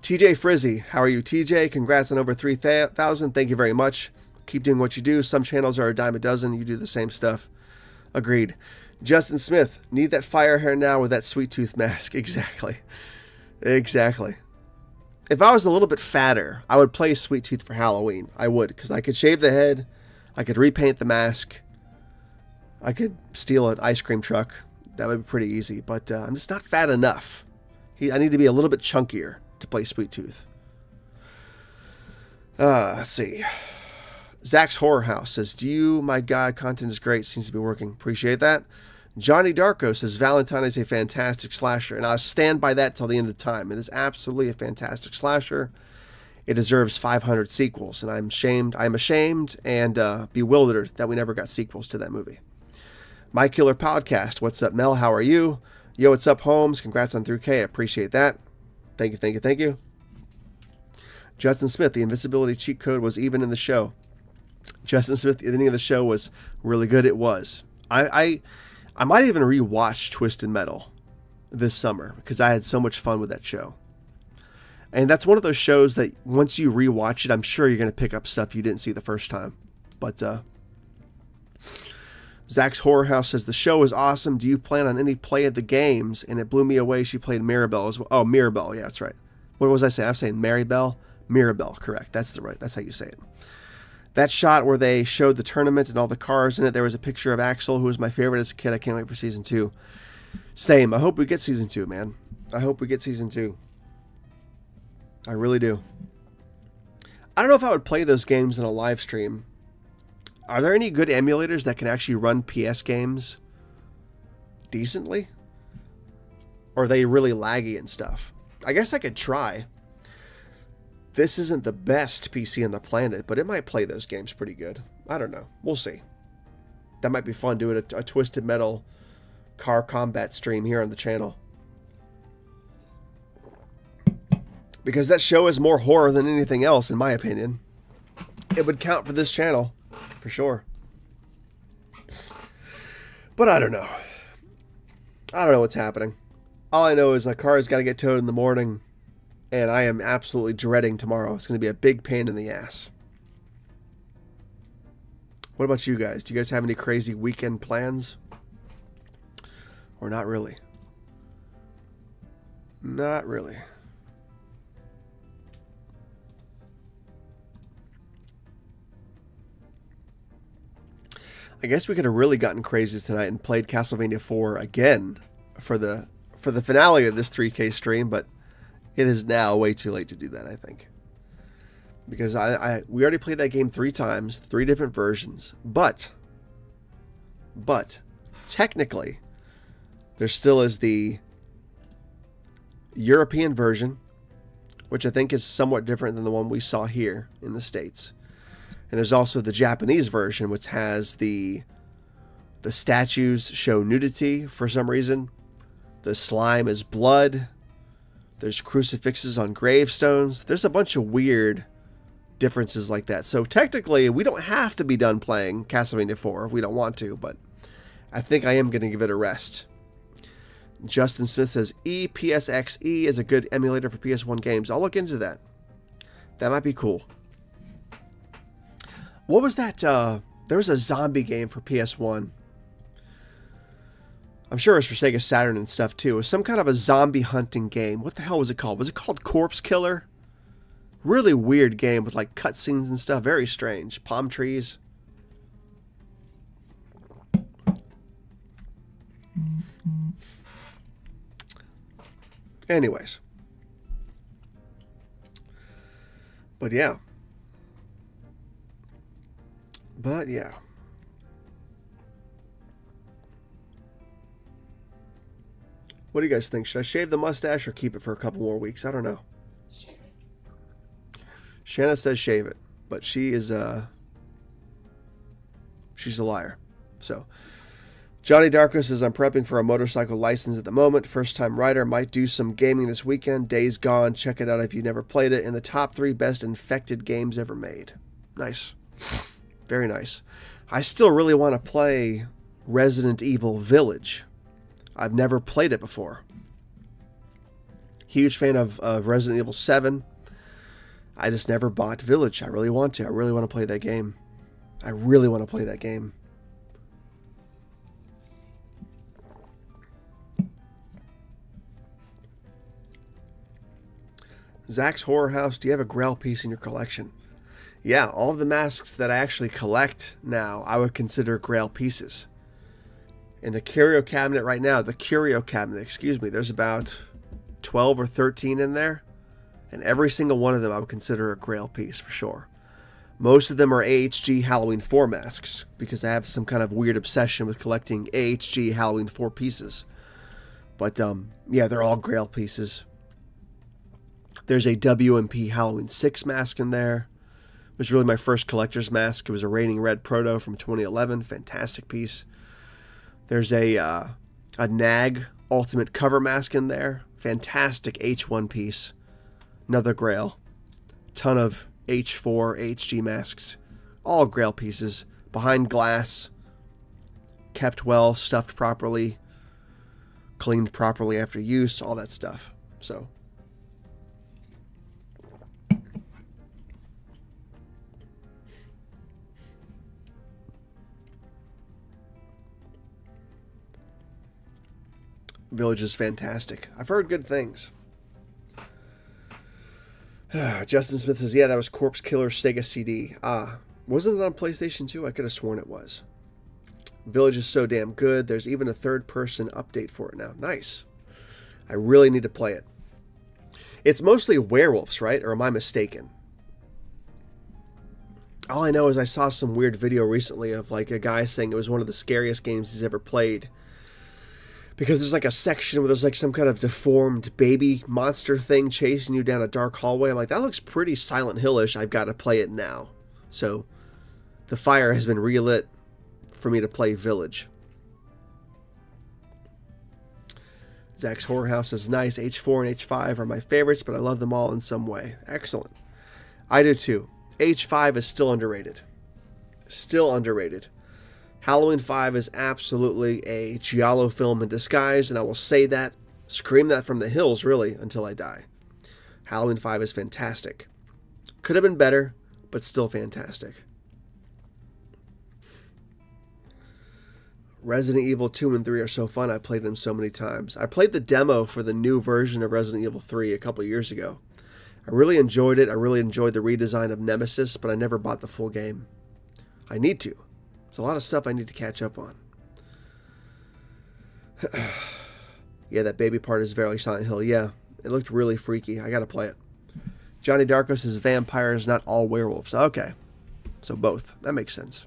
TJ Frizzy, how are you, TJ? Congrats on over 3,000. Thank you very much. Keep doing what you do. Some channels are a dime a dozen. You do the same stuff. Agreed. Justin Smith, need that fire hair now with that sweet tooth mask. Exactly. Exactly. If I was a little bit fatter, I would play Sweet Tooth for Halloween. I would, because I could shave the head. I could repaint the mask. I could steal an ice cream truck. That would be pretty easy. But I'm just not fat enough. I need to be a little bit chunkier to play Sweet Tooth. Let's see. Zach's Horror House says, my God, content is great. Seems to be working. Appreciate that. Johnny Darko says, Valentine is a fantastic slasher. And I'll stand by that till the end of time. It is absolutely a fantastic slasher. It deserves 500 sequels. And I'm ashamed and bewildered that we never got sequels to that movie. My Killer Podcast. What's up, Mel? How are you? Yo, what's up, Holmes? Congrats on 3K. I appreciate that. Thank you, thank you, thank you. Justin Smith, the invisibility cheat code was even in the show. Justin Smith, the ending of the show was really good. It was. I might even rewatch Twisted Metal this summer because I had so much fun with that show. And that's one of those shows that once you rewatch it, I'm sure you're going to pick up stuff you didn't see the first time. But Zach's Horror House says, the show is awesome. Do you plan on any play of the games? And it blew me away. She played Mirabelle as well. Oh, Mirabelle. Yeah, that's right. What was I saying? I was saying Maribel. Mirabelle, correct. That's how you say it. That shot where they showed the tournament and all the cars in it, there was a picture of Axel, who was my favorite as a kid. I can't wait for season 2. Same. I hope we get season 2, man. I hope we get season 2. I really do. I don't know if I would play those games in a live stream. Are there any good emulators that can actually run PS games decently? Or are they really laggy and stuff? I guess I could try. This isn't the best PC on the planet, but it might play those games pretty good. I don't know. We'll see. That might be fun doing a Twisted Metal car combat stream here on the channel. Because that show is more horror than anything else, in my opinion. It would count for this channel, for sure. But I don't know. I don't know what's happening. All I know is my car's got to get towed in the morning. And I am absolutely dreading tomorrow. It's going to be a big pain in the ass. What about you guys? Do you guys have any crazy weekend plans? Or not really? Not really. I guess we could have really gotten crazy tonight and played Castlevania 4 again for the finale of this 3K stream, but it is now way too late to do that, I think. Because we already played that game 3 times, 3 different versions. But technically, there still is the European version, which I think is somewhat different than the one we saw here in the States. And there's also the Japanese version, which has the statues show nudity for some reason. The slime is blood. There's crucifixes on gravestones. There's a bunch of weird differences like that. So technically, we don't have to be done playing Castlevania 4 if we don't want to, but I think I am going to give it a rest. Justin Smith says, EPSXE is a good emulator for PS1 games. I'll look into that. That might be cool. What was that? There was a zombie game for PS1. I'm sure it was for Sega Saturn and stuff too. It was some kind of a zombie hunting game. What the hell was it called? Was it called Corpse Killer? Really weird game with like cutscenes and stuff. Very strange. Palm trees. Anyways. But yeah. What do you guys think? Should I shave the mustache or keep it for a couple more weeks? I don't know. Shave it. Shanna says shave it, but she is she's a liar. So Johnny Darko says, I'm prepping for a motorcycle license at the moment. First time rider, might do some gaming this weekend. Days Gone, check it out if you never played it. In the top 3 best infected games ever made. Nice. Very nice. I still really want to play Resident Evil Village. I've never played it before. Huge fan of Resident Evil 7. I just never bought Village. I really want to. I really want to play that game. I really want to play that game. Zach's Horror House, do you have a Grail piece in your collection? Yeah, all of the masks that I actually collect now, I would consider Grail pieces. In the curio cabinet right now, there's about 12 or 13 in there. And every single one of them I would consider a Grail piece for sure. Most of them are AHG Halloween 4 masks, because I have some kind of weird obsession with collecting AHG Halloween 4 pieces. But yeah, they're all Grail pieces. There's a WMP Halloween 6 mask in there. It was really my first collector's mask. It was a Raining Red Proto from 2011. Fantastic piece. There's a NAG Ultimate Cover mask in there. Fantastic H1 piece. Another Grail. Ton of H4 HG masks. All Grail pieces. Behind glass. Kept well. Stuffed properly. Cleaned properly after use. All that stuff. So... Village is fantastic. I've heard good things. Justin Smith says, yeah, that was Corpse Killer Sega CD. Wasn't it on PlayStation 2? I could have sworn it was. Village is so damn good. There's even a third-person update for it now. Nice. I really need to play it. It's mostly werewolves, right? Or am I mistaken? All I know is I saw some weird video recently of like a guy saying it was one of the scariest games he's ever played. Because there's like a section where there's like some kind of deformed baby monster thing chasing you down a dark hallway. I'm like, that looks pretty Silent Hill-ish. I've got to play it now. So the fire has been relit for me to play Village. Zach's Horror House is nice. H4 and H5 are my favorites, but I love them all in some way. Excellent. I do too. H5 is still underrated. Still underrated. Halloween 5 is absolutely a giallo film in disguise, and I will say that, scream that from the hills, really, until I die. Halloween 5 is fantastic. Could have been better, but still fantastic. Resident Evil 2 and 3 are so fun. I played them so many times. I played the demo for the new version of Resident Evil 3 a couple years ago. I really enjoyed it. I really enjoyed the redesign of Nemesis, but I never bought the full game. I need to. There's a lot of stuff I need to catch up on. Yeah, that baby part is very Silent Hill. Yeah, it looked really freaky. I gotta play it. Johnny Darko says vampires, not all werewolves. Okay, so both. That makes sense.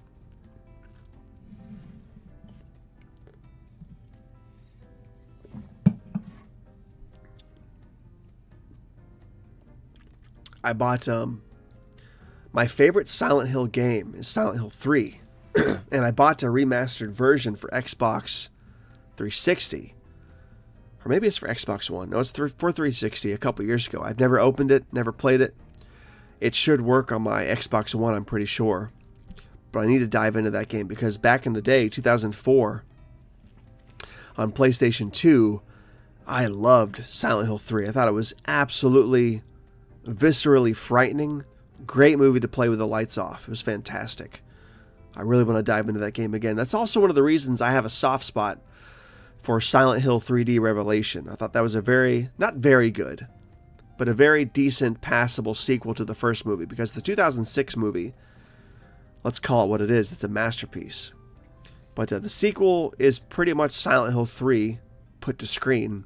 I bought my favorite Silent Hill game is Silent Hill 3. And I bought a remastered version for Xbox 360. Or maybe it's for Xbox One. No, it's for 360 a couple years ago. I've never opened it, never played it. It should work on my Xbox One, I'm pretty sure. But I need to dive into that game because back in the day, 2004, on PlayStation 2, I loved Silent Hill 3. I thought it was absolutely, viscerally frightening. Great movie to play with the lights off. It was fantastic. I really want to dive into that game again. That's also one of the reasons I have a soft spot for Silent Hill 3D Revelation. I thought that was a very, not very good, but a very decent, passable sequel to the first movie. Because the 2006 movie, let's call it what it is, it's a masterpiece. But the sequel is pretty much Silent Hill 3 put to screen,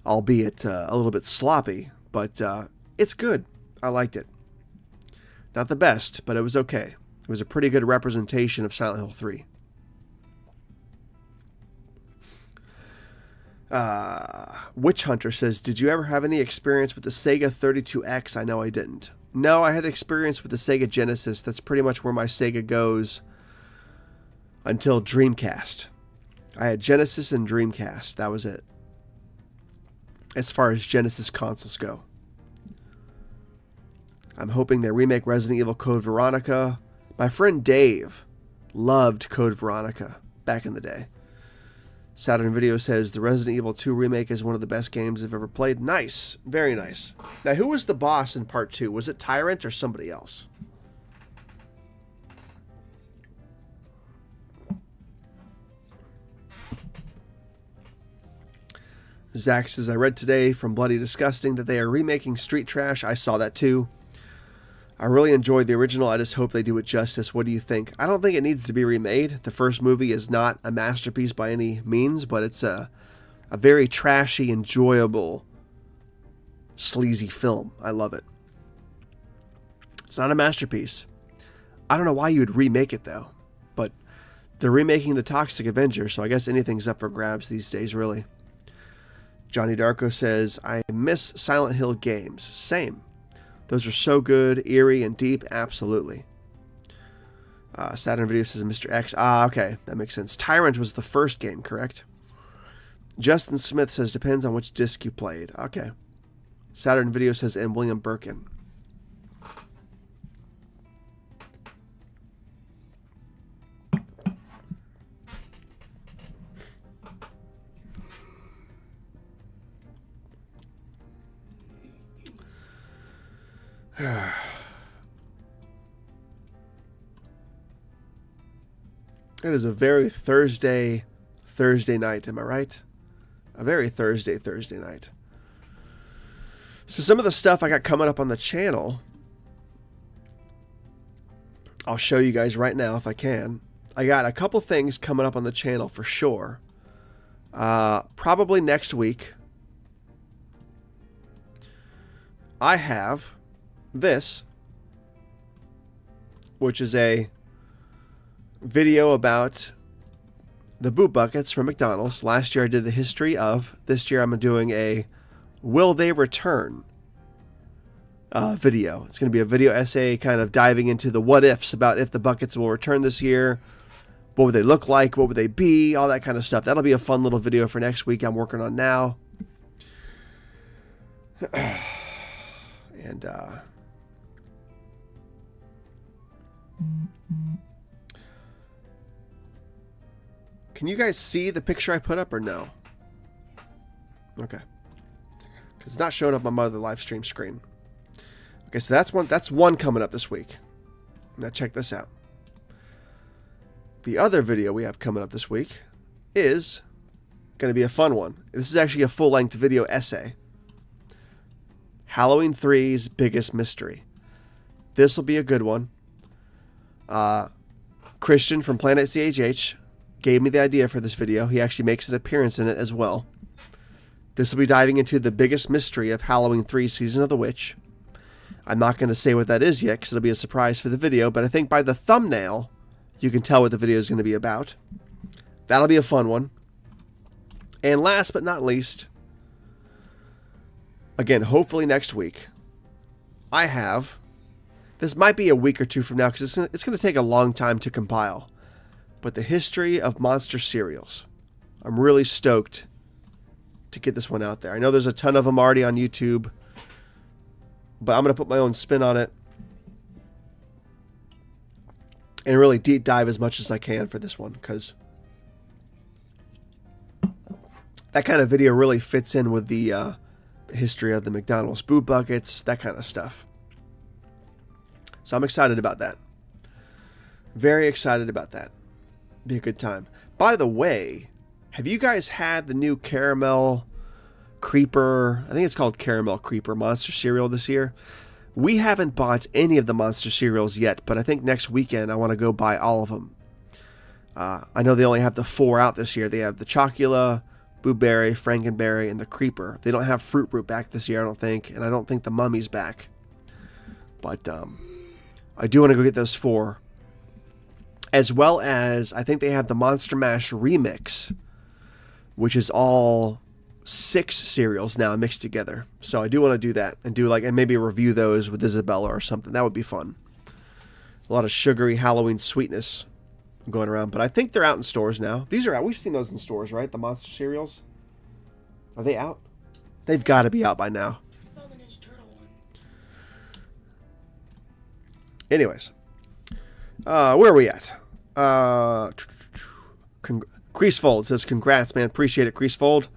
albeit a little bit sloppy, but it's good. I liked it. Not the best, but it was okay. It was a pretty good representation of Silent Hill 3. Witch Hunter says, did you ever have any experience with the Sega 32X? I know I didn't. No, I had experience with the Sega Genesis. That's pretty much where my Sega goes until Dreamcast. I had Genesis and Dreamcast. That was it. As far as Genesis consoles go. I'm hoping they remake Resident Evil Code Veronica. My friend Dave loved Code Veronica back in the day. Saturn Video says the Resident Evil 2 remake is one of the best games I've ever played. Nice. Very nice. Now, who was the boss in part 2? Was it Tyrant or somebody else? Zach says, I read today from Bloody Disgusting that they are remaking Street Trash. I saw that too. I really enjoyed the original. I just hope they do it justice. What do you think? I don't think it needs to be remade. The first movie is not a masterpiece by any means, but it's a very trashy, enjoyable, sleazy film. I love it. It's not a masterpiece. I don't know why you would remake it, though. But they're remaking The Toxic Avenger, so I guess anything's up for grabs these days, really. Johnny Darko says, I miss Silent Hill games. Same. Those are so good, eerie, and deep. Absolutely. Saturn Video says Mr. X. Okay. That makes sense. Tyrant was the first game, correct? Justin Smith says, depends on which disc you played. Okay. Saturn Video says, and William Birkin. It is a very Thursday night, am I right? A very Thursday night. So some of the stuff I got coming up on the channel, I'll show you guys right now if I can. I got a couple things coming up on the channel for sure. Probably next week. I have this, which is a video about the boot buckets from McDonald's. Last year I did the history of. This year I'm doing a will they return video. It's going to be a video essay kind of diving into the what ifs about if the buckets will return this year. What would they look like? What would they be? All that kind of stuff. That'll be a fun little video for next week. I'm working on now. And can you guys see the picture I put up or no? Okay. Because it's not showing up on my other live stream screen. Okay, so that's one coming up this week. Now check this out. The other video we have coming up this week is going to be a fun one. This is actually a full-length video essay. Halloween 3's biggest mystery. This will be a good one. Christian from Planet CHH gave me the idea for this video. He actually makes an appearance in it as well. This will be diving into the biggest mystery of Halloween 3 Season of the Witch. I'm not going to say what that is yet because it'll be a surprise for the video, but I think by the thumbnail, you can tell what the video is going to be about. That'll be a fun one. And last but not least, again, hopefully next week, I have, this might be a week or two from now because it's going to take a long time to compile, but the history of monster cereals. I'm really stoked to get this one out there. I know there's a ton of them already on YouTube, but I'm going to put my own spin on it and really deep dive as much as I can for this one because that kind of video really fits in with the history of the McDonald's boot buckets, that kind of stuff. So I'm excited about that. Very excited about that. Be a good time. By the way, have you guys had the new Caramel Creeper, I think it's called Caramel Creeper Monster cereal this year? We haven't bought any of the monster cereals yet, but I think next weekend I want to go buy all of them. I know they only have the 4 out this year. They have the Chocula, Blueberry, Frankenberry, and the Creeper. They don't have Fruit Root back this year, I don't think, and I don't think the Mummy's back. But I do want to go get those 4. As well as, I think they have the Monster Mash Remix, which is all 6 cereals now mixed together. So I do want to do that and and maybe review those with Isabella or something. That would be fun. A lot of sugary Halloween sweetness going around, but I think they're out in stores now. These are out. We've seen those in stores, right? The monster cereals. Are they out? They've got to be out by now. I saw the Ninja Turtle one. Anyways, where are we at? Creasefold says, congrats, man. Appreciate it, Creasefold.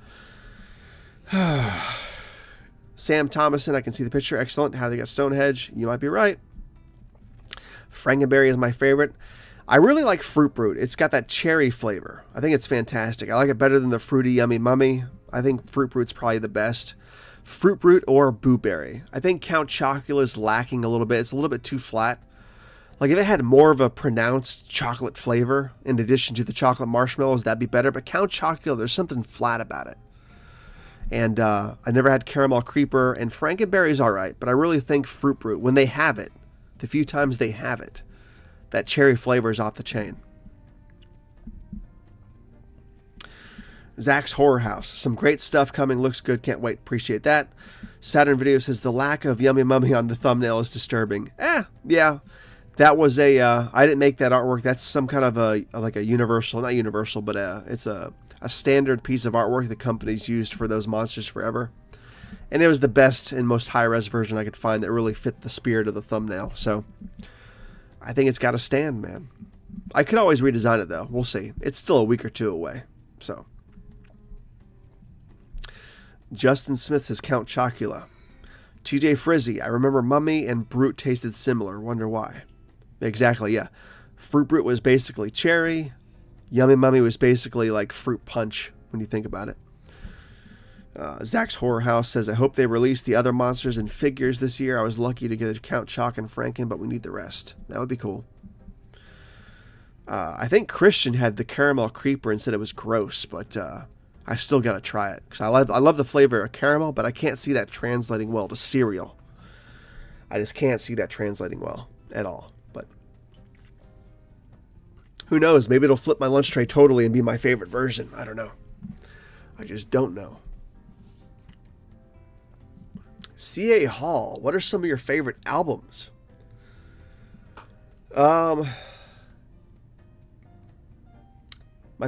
Sam Thomason, I can see the picture. Excellent. How they got Stonehenge. You might be right. Frankenberry is my favorite. I really like Fruit Brute. It's got that cherry flavor. I think it's fantastic. I like it better than the Fruity Yummy Mummy. I think Fruit Brute's probably the best. Fruit Brute or Boo Berry. I think Count Chocula is lacking a little bit. It's a little bit too flat. Like, if it had more of a pronounced chocolate flavor in addition to the chocolate marshmallows, that'd be better. But Count Chocula, there's something flat about it. And I never had Caramel Creeper, and Frankenberry's all right. But I really think Fruit Brute, when they have it, the few times they have it, that cherry flavor is off the chain. Zach's Horror House. Some great stuff coming. Looks good. Can't wait. Appreciate that. Saturn Video says the lack of Yummy Mummy on the thumbnail is disturbing. Yeah. That was I didn't make that artwork. That's some kind of like a universal, not universal, but it's a standard piece of artwork the company's used for those monsters forever. And it was the best and most high-res version I could find that really fit the spirit of the thumbnail. So I think it's got to stand, man. I could always redesign it, though. We'll see. It's still a week or two away. So Justin Smith says Count Chocula. TJ Frizzy, I remember Mummy and Brute tasted similar. Wonder why. Exactly, yeah. Fruit Brute was basically cherry. Yummy Mummy was basically like fruit punch when you think about it. Zach's Horror House says, I hope they release the other monsters in figures this year. I was lucky to get a Count Choc and Franken, but we need the rest. That would be cool. I think Christian had the Caramel Creeper and said it was gross, but I still got to try it. Because I love the flavor of caramel, but I can't see that translating well to cereal. I just can't see that translating well at all. But who knows? Maybe it'll flip my lunch tray totally and be my favorite version. I don't know. I just don't know. C.A. Hall, what are some of your favorite albums? My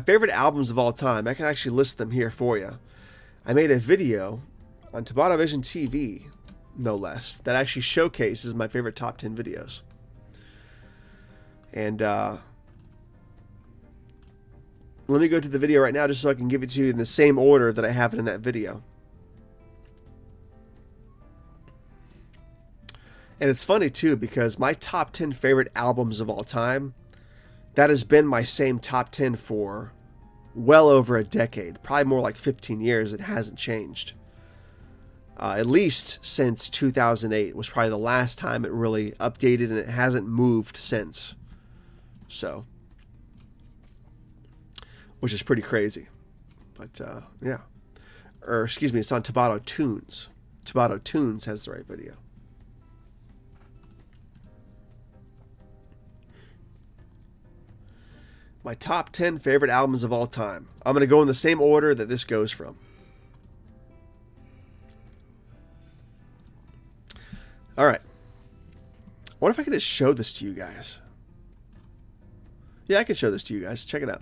favorite albums of all time, I can actually list them here for you. I made a video on TobattoVision TV, no less, that actually showcases my favorite top 10 videos. And let me go to the video right now just so I can give it to you in the same order that I have it in that video. And it's funny, too, because my top 10 favorite albums of all time, that has been my same top 10 for well over a decade. Probably more like 15 years. It hasn't changed. At least since 2008 was probably the last time it really updated, and it hasn't moved since. So, which is pretty crazy. But, yeah. Or, excuse me, it's on Tobatto Tunes. Tobatto Tunes has the right video. My top 10 favorite albums of all time. I'm going to go in the same order that this goes from. All right. I wonder if I can just show this to you guys. Yeah, I can show this to you guys. Check it out.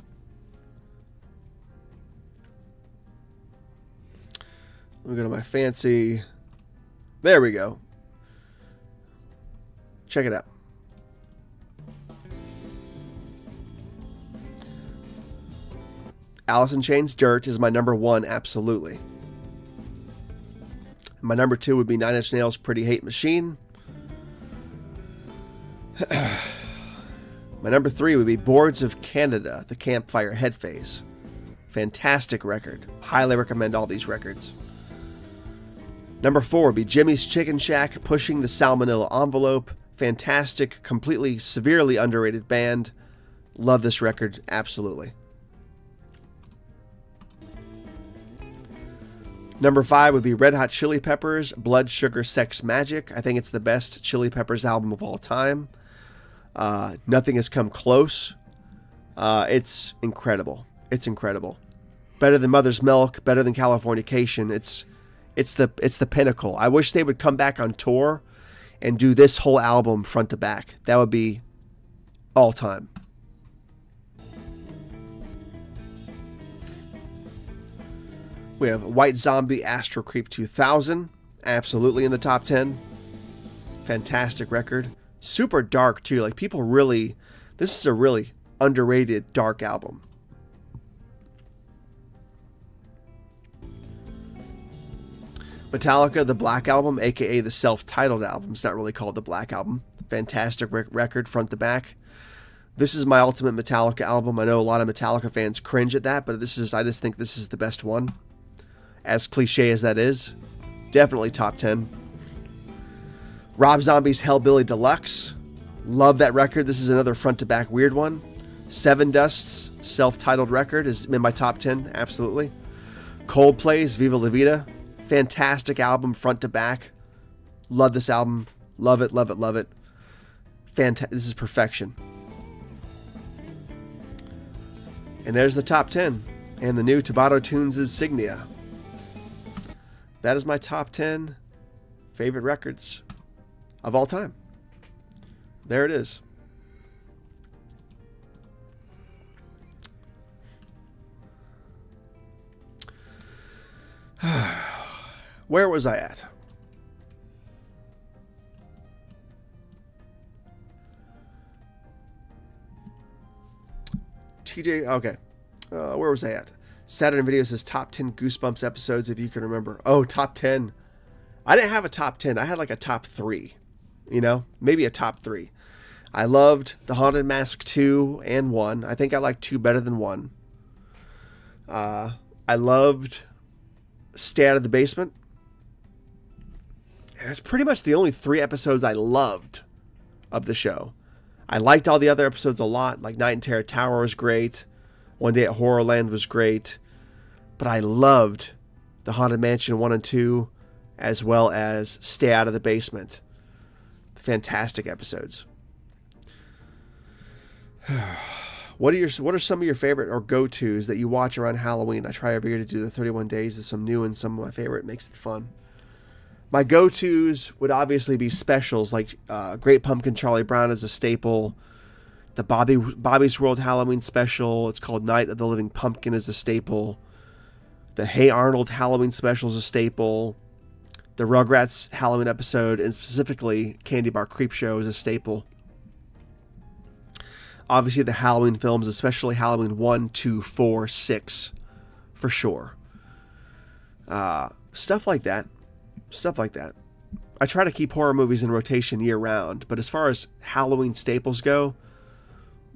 Let me go to my fancy. There we go. Check it out. Alice in Chains' Dirt is my number one, absolutely. My number two would be Nine Inch Nails' Pretty Hate Machine. My number three would be Boards of Canada, The Campfire Head Phase. Fantastic record. Highly recommend all these records. Number four would be Jimmy's Chicken Shack, Pushing the Salmonella Envelope. Fantastic, completely, severely underrated band. Love this record, absolutely. Number five would be Red Hot Chili Peppers, Blood Sugar Sex Magic. I think it's the best Chili Peppers album of all time. Nothing has come close. It's incredible. It's incredible. Better than Mother's Milk, better than Californication. It's the pinnacle. I wish they would come back on tour and do this whole album front to back. That would be all time. We have White Zombie, Astro Creep 2000, absolutely in the top 10. Fantastic record. Super dark, too. Like, people really... This is a really underrated dark album. Metallica, the Black Album, aka the self-titled album. It's not really called the Black Album. Fantastic record, front to back. This is my ultimate Metallica album. I know a lot of Metallica fans cringe at that, but I just think this is the best one. As cliche as that is, definitely top 10. Rob Zombie's Hellbilly Deluxe. Love that record. This is another front to back weird one. Seven Dust's self-titled record is in my top 10, absolutely. Coldplay's Viva La Vida. Fantastic album, front to back. Love this album. Love it, love it, love it. This is perfection. And there's the top 10. And the new Tobatto Tunes' Signia. That is my top 10 favorite records of all time. There it is. Where was I at? TJ, okay. Where was I at? Saturn Video says top 10 Goosebumps episodes, if you can remember. Oh, top 10. I didn't have a top 10. I had like a top 3. Maybe a top 3. I loved The Haunted Mask 2 and 1. I think I liked 2 better than 1. I loved Stay Out of the Basement. That's pretty much the only 3 episodes I loved of the show. I liked all the other episodes a lot. Like Night in Terror Tower was great. One Day at Horrorland was great. But I loved The Haunted Mansion 1 and 2, as well as Stay Out of the Basement. Fantastic episodes. What are some of your favorite or go-tos that you watch around Halloween? I try every year to do the 31 days with some new and some of my favorite. It makes it fun. My go-tos would obviously be specials like Great Pumpkin Charlie Brown is a staple. The Bobby's World Halloween special. It's called Night of the Living Pumpkin is a staple. The Hey Arnold Halloween special is a staple. The Rugrats Halloween episode, and specifically Candy Bar Creepshow, is a staple. Obviously the Halloween films, especially Halloween 1, 2, 4, 6, for sure. Stuff like that. I try to keep horror movies in rotation year round, but as far as Halloween staples go,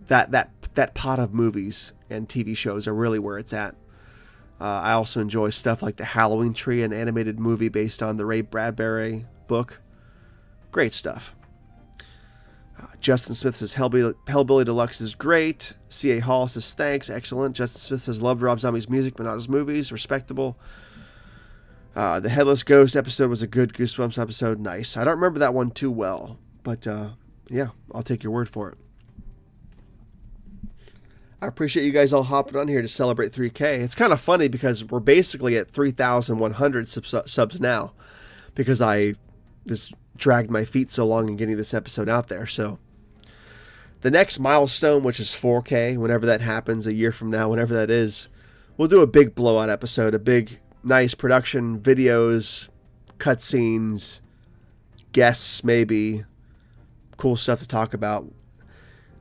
that pot of movies and TV shows are really where it's at. I also enjoy stuff like the Halloween Tree, an animated movie based on the Ray Bradbury book. Great stuff. Justin Smith says Hellbilly Deluxe is great. C.A. Hall says thanks, excellent. Justin Smith says loved Rob Zombie's music but not his movies, respectable. The Headless Ghost episode was a good Goosebumps episode, nice. I don't remember that one too well, but yeah, I'll take your word for it. I appreciate you guys all hopping on here to celebrate 3K. It's kind of funny because we're basically at 3,100 subs now because I just dragged my feet so long in getting this episode out there. So the next milestone, which is 4K, whenever that happens, a year from now, whenever that is, we'll do a big blowout episode, a big, nice production, videos, cutscenes, guests maybe, cool stuff to talk about.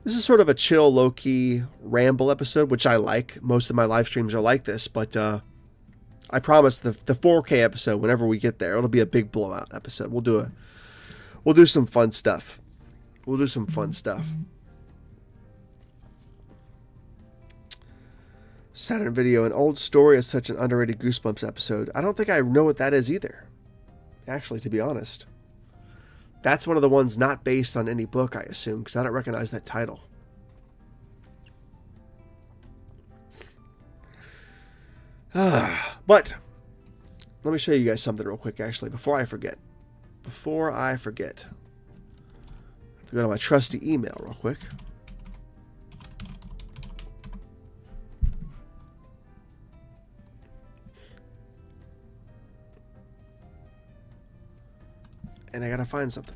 This is sort of a chill, low-key ramble episode, which I like. Most of my live streams are like this, but I promise the 4K episode, whenever we get there, it'll be a big blowout episode. We'll do some fun stuff. Saturn Video, an old story is such an underrated Goosebumps episode. I don't think I know what that is either, actually, to be honest. That's one of the ones not based on any book, I assume, because I don't recognize that title. But let me show you guys something real quick, actually, before I forget. I have to go to my trusty email real quick. And I gotta find something.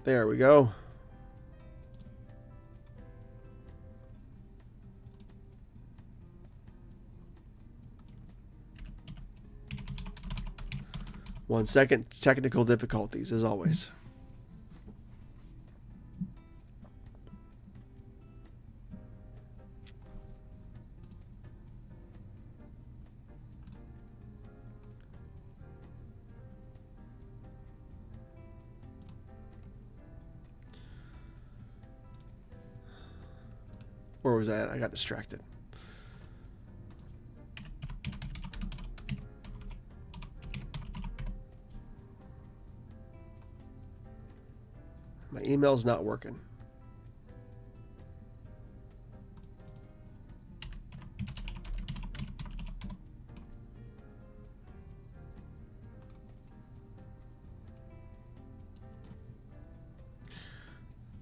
There we go. One second, technical difficulties as always. Where was that? I got distracted. My email's not working.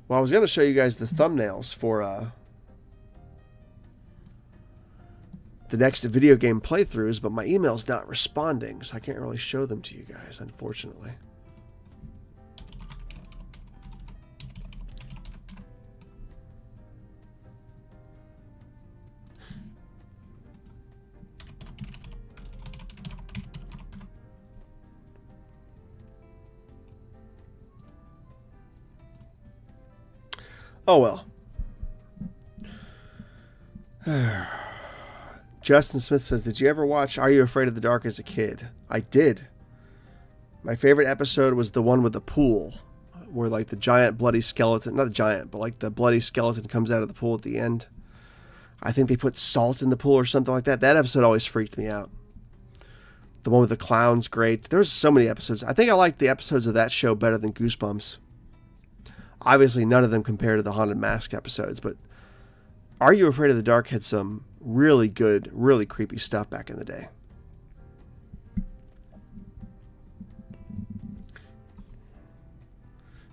Well, I was going to show you guys the thumbnails for the next video game playthroughs, but my email's not responding, so I can't really show them to you guys, unfortunately. Oh well. Justin Smith says, did you ever watch Are You Afraid of the Dark as a kid? I did. My favorite episode was the one with the pool, where like the giant bloody skeleton, not the giant, but like the bloody skeleton comes out of the pool at the end. I think they put salt in the pool or something like that. That episode always freaked me out. The one with the clown's great. There's so many episodes. I think I like the episodes of that show better than Goosebumps. Obviously, none of them compare to the Haunted Mask episodes, but Are You Afraid of the Dark had some really good, really creepy stuff back in the day.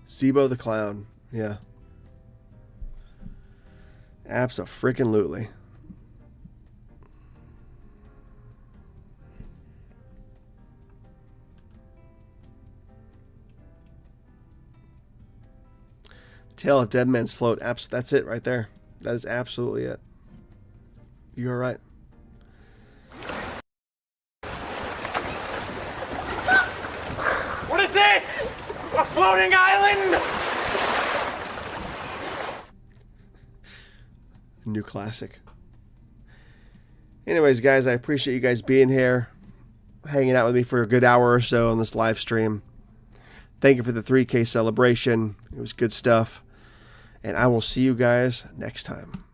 Zebo the Clown. Yeah. Abso-freaking-lutely. Tale of Dead Man's Float. That's it right there. That is absolutely it. You're right. What is this? A floating island? New classic. Anyways, guys, I appreciate you guys being here, hanging out with me for a good hour or so on this live stream. Thank you for the 3K celebration. It was good stuff. And I will see you guys next time.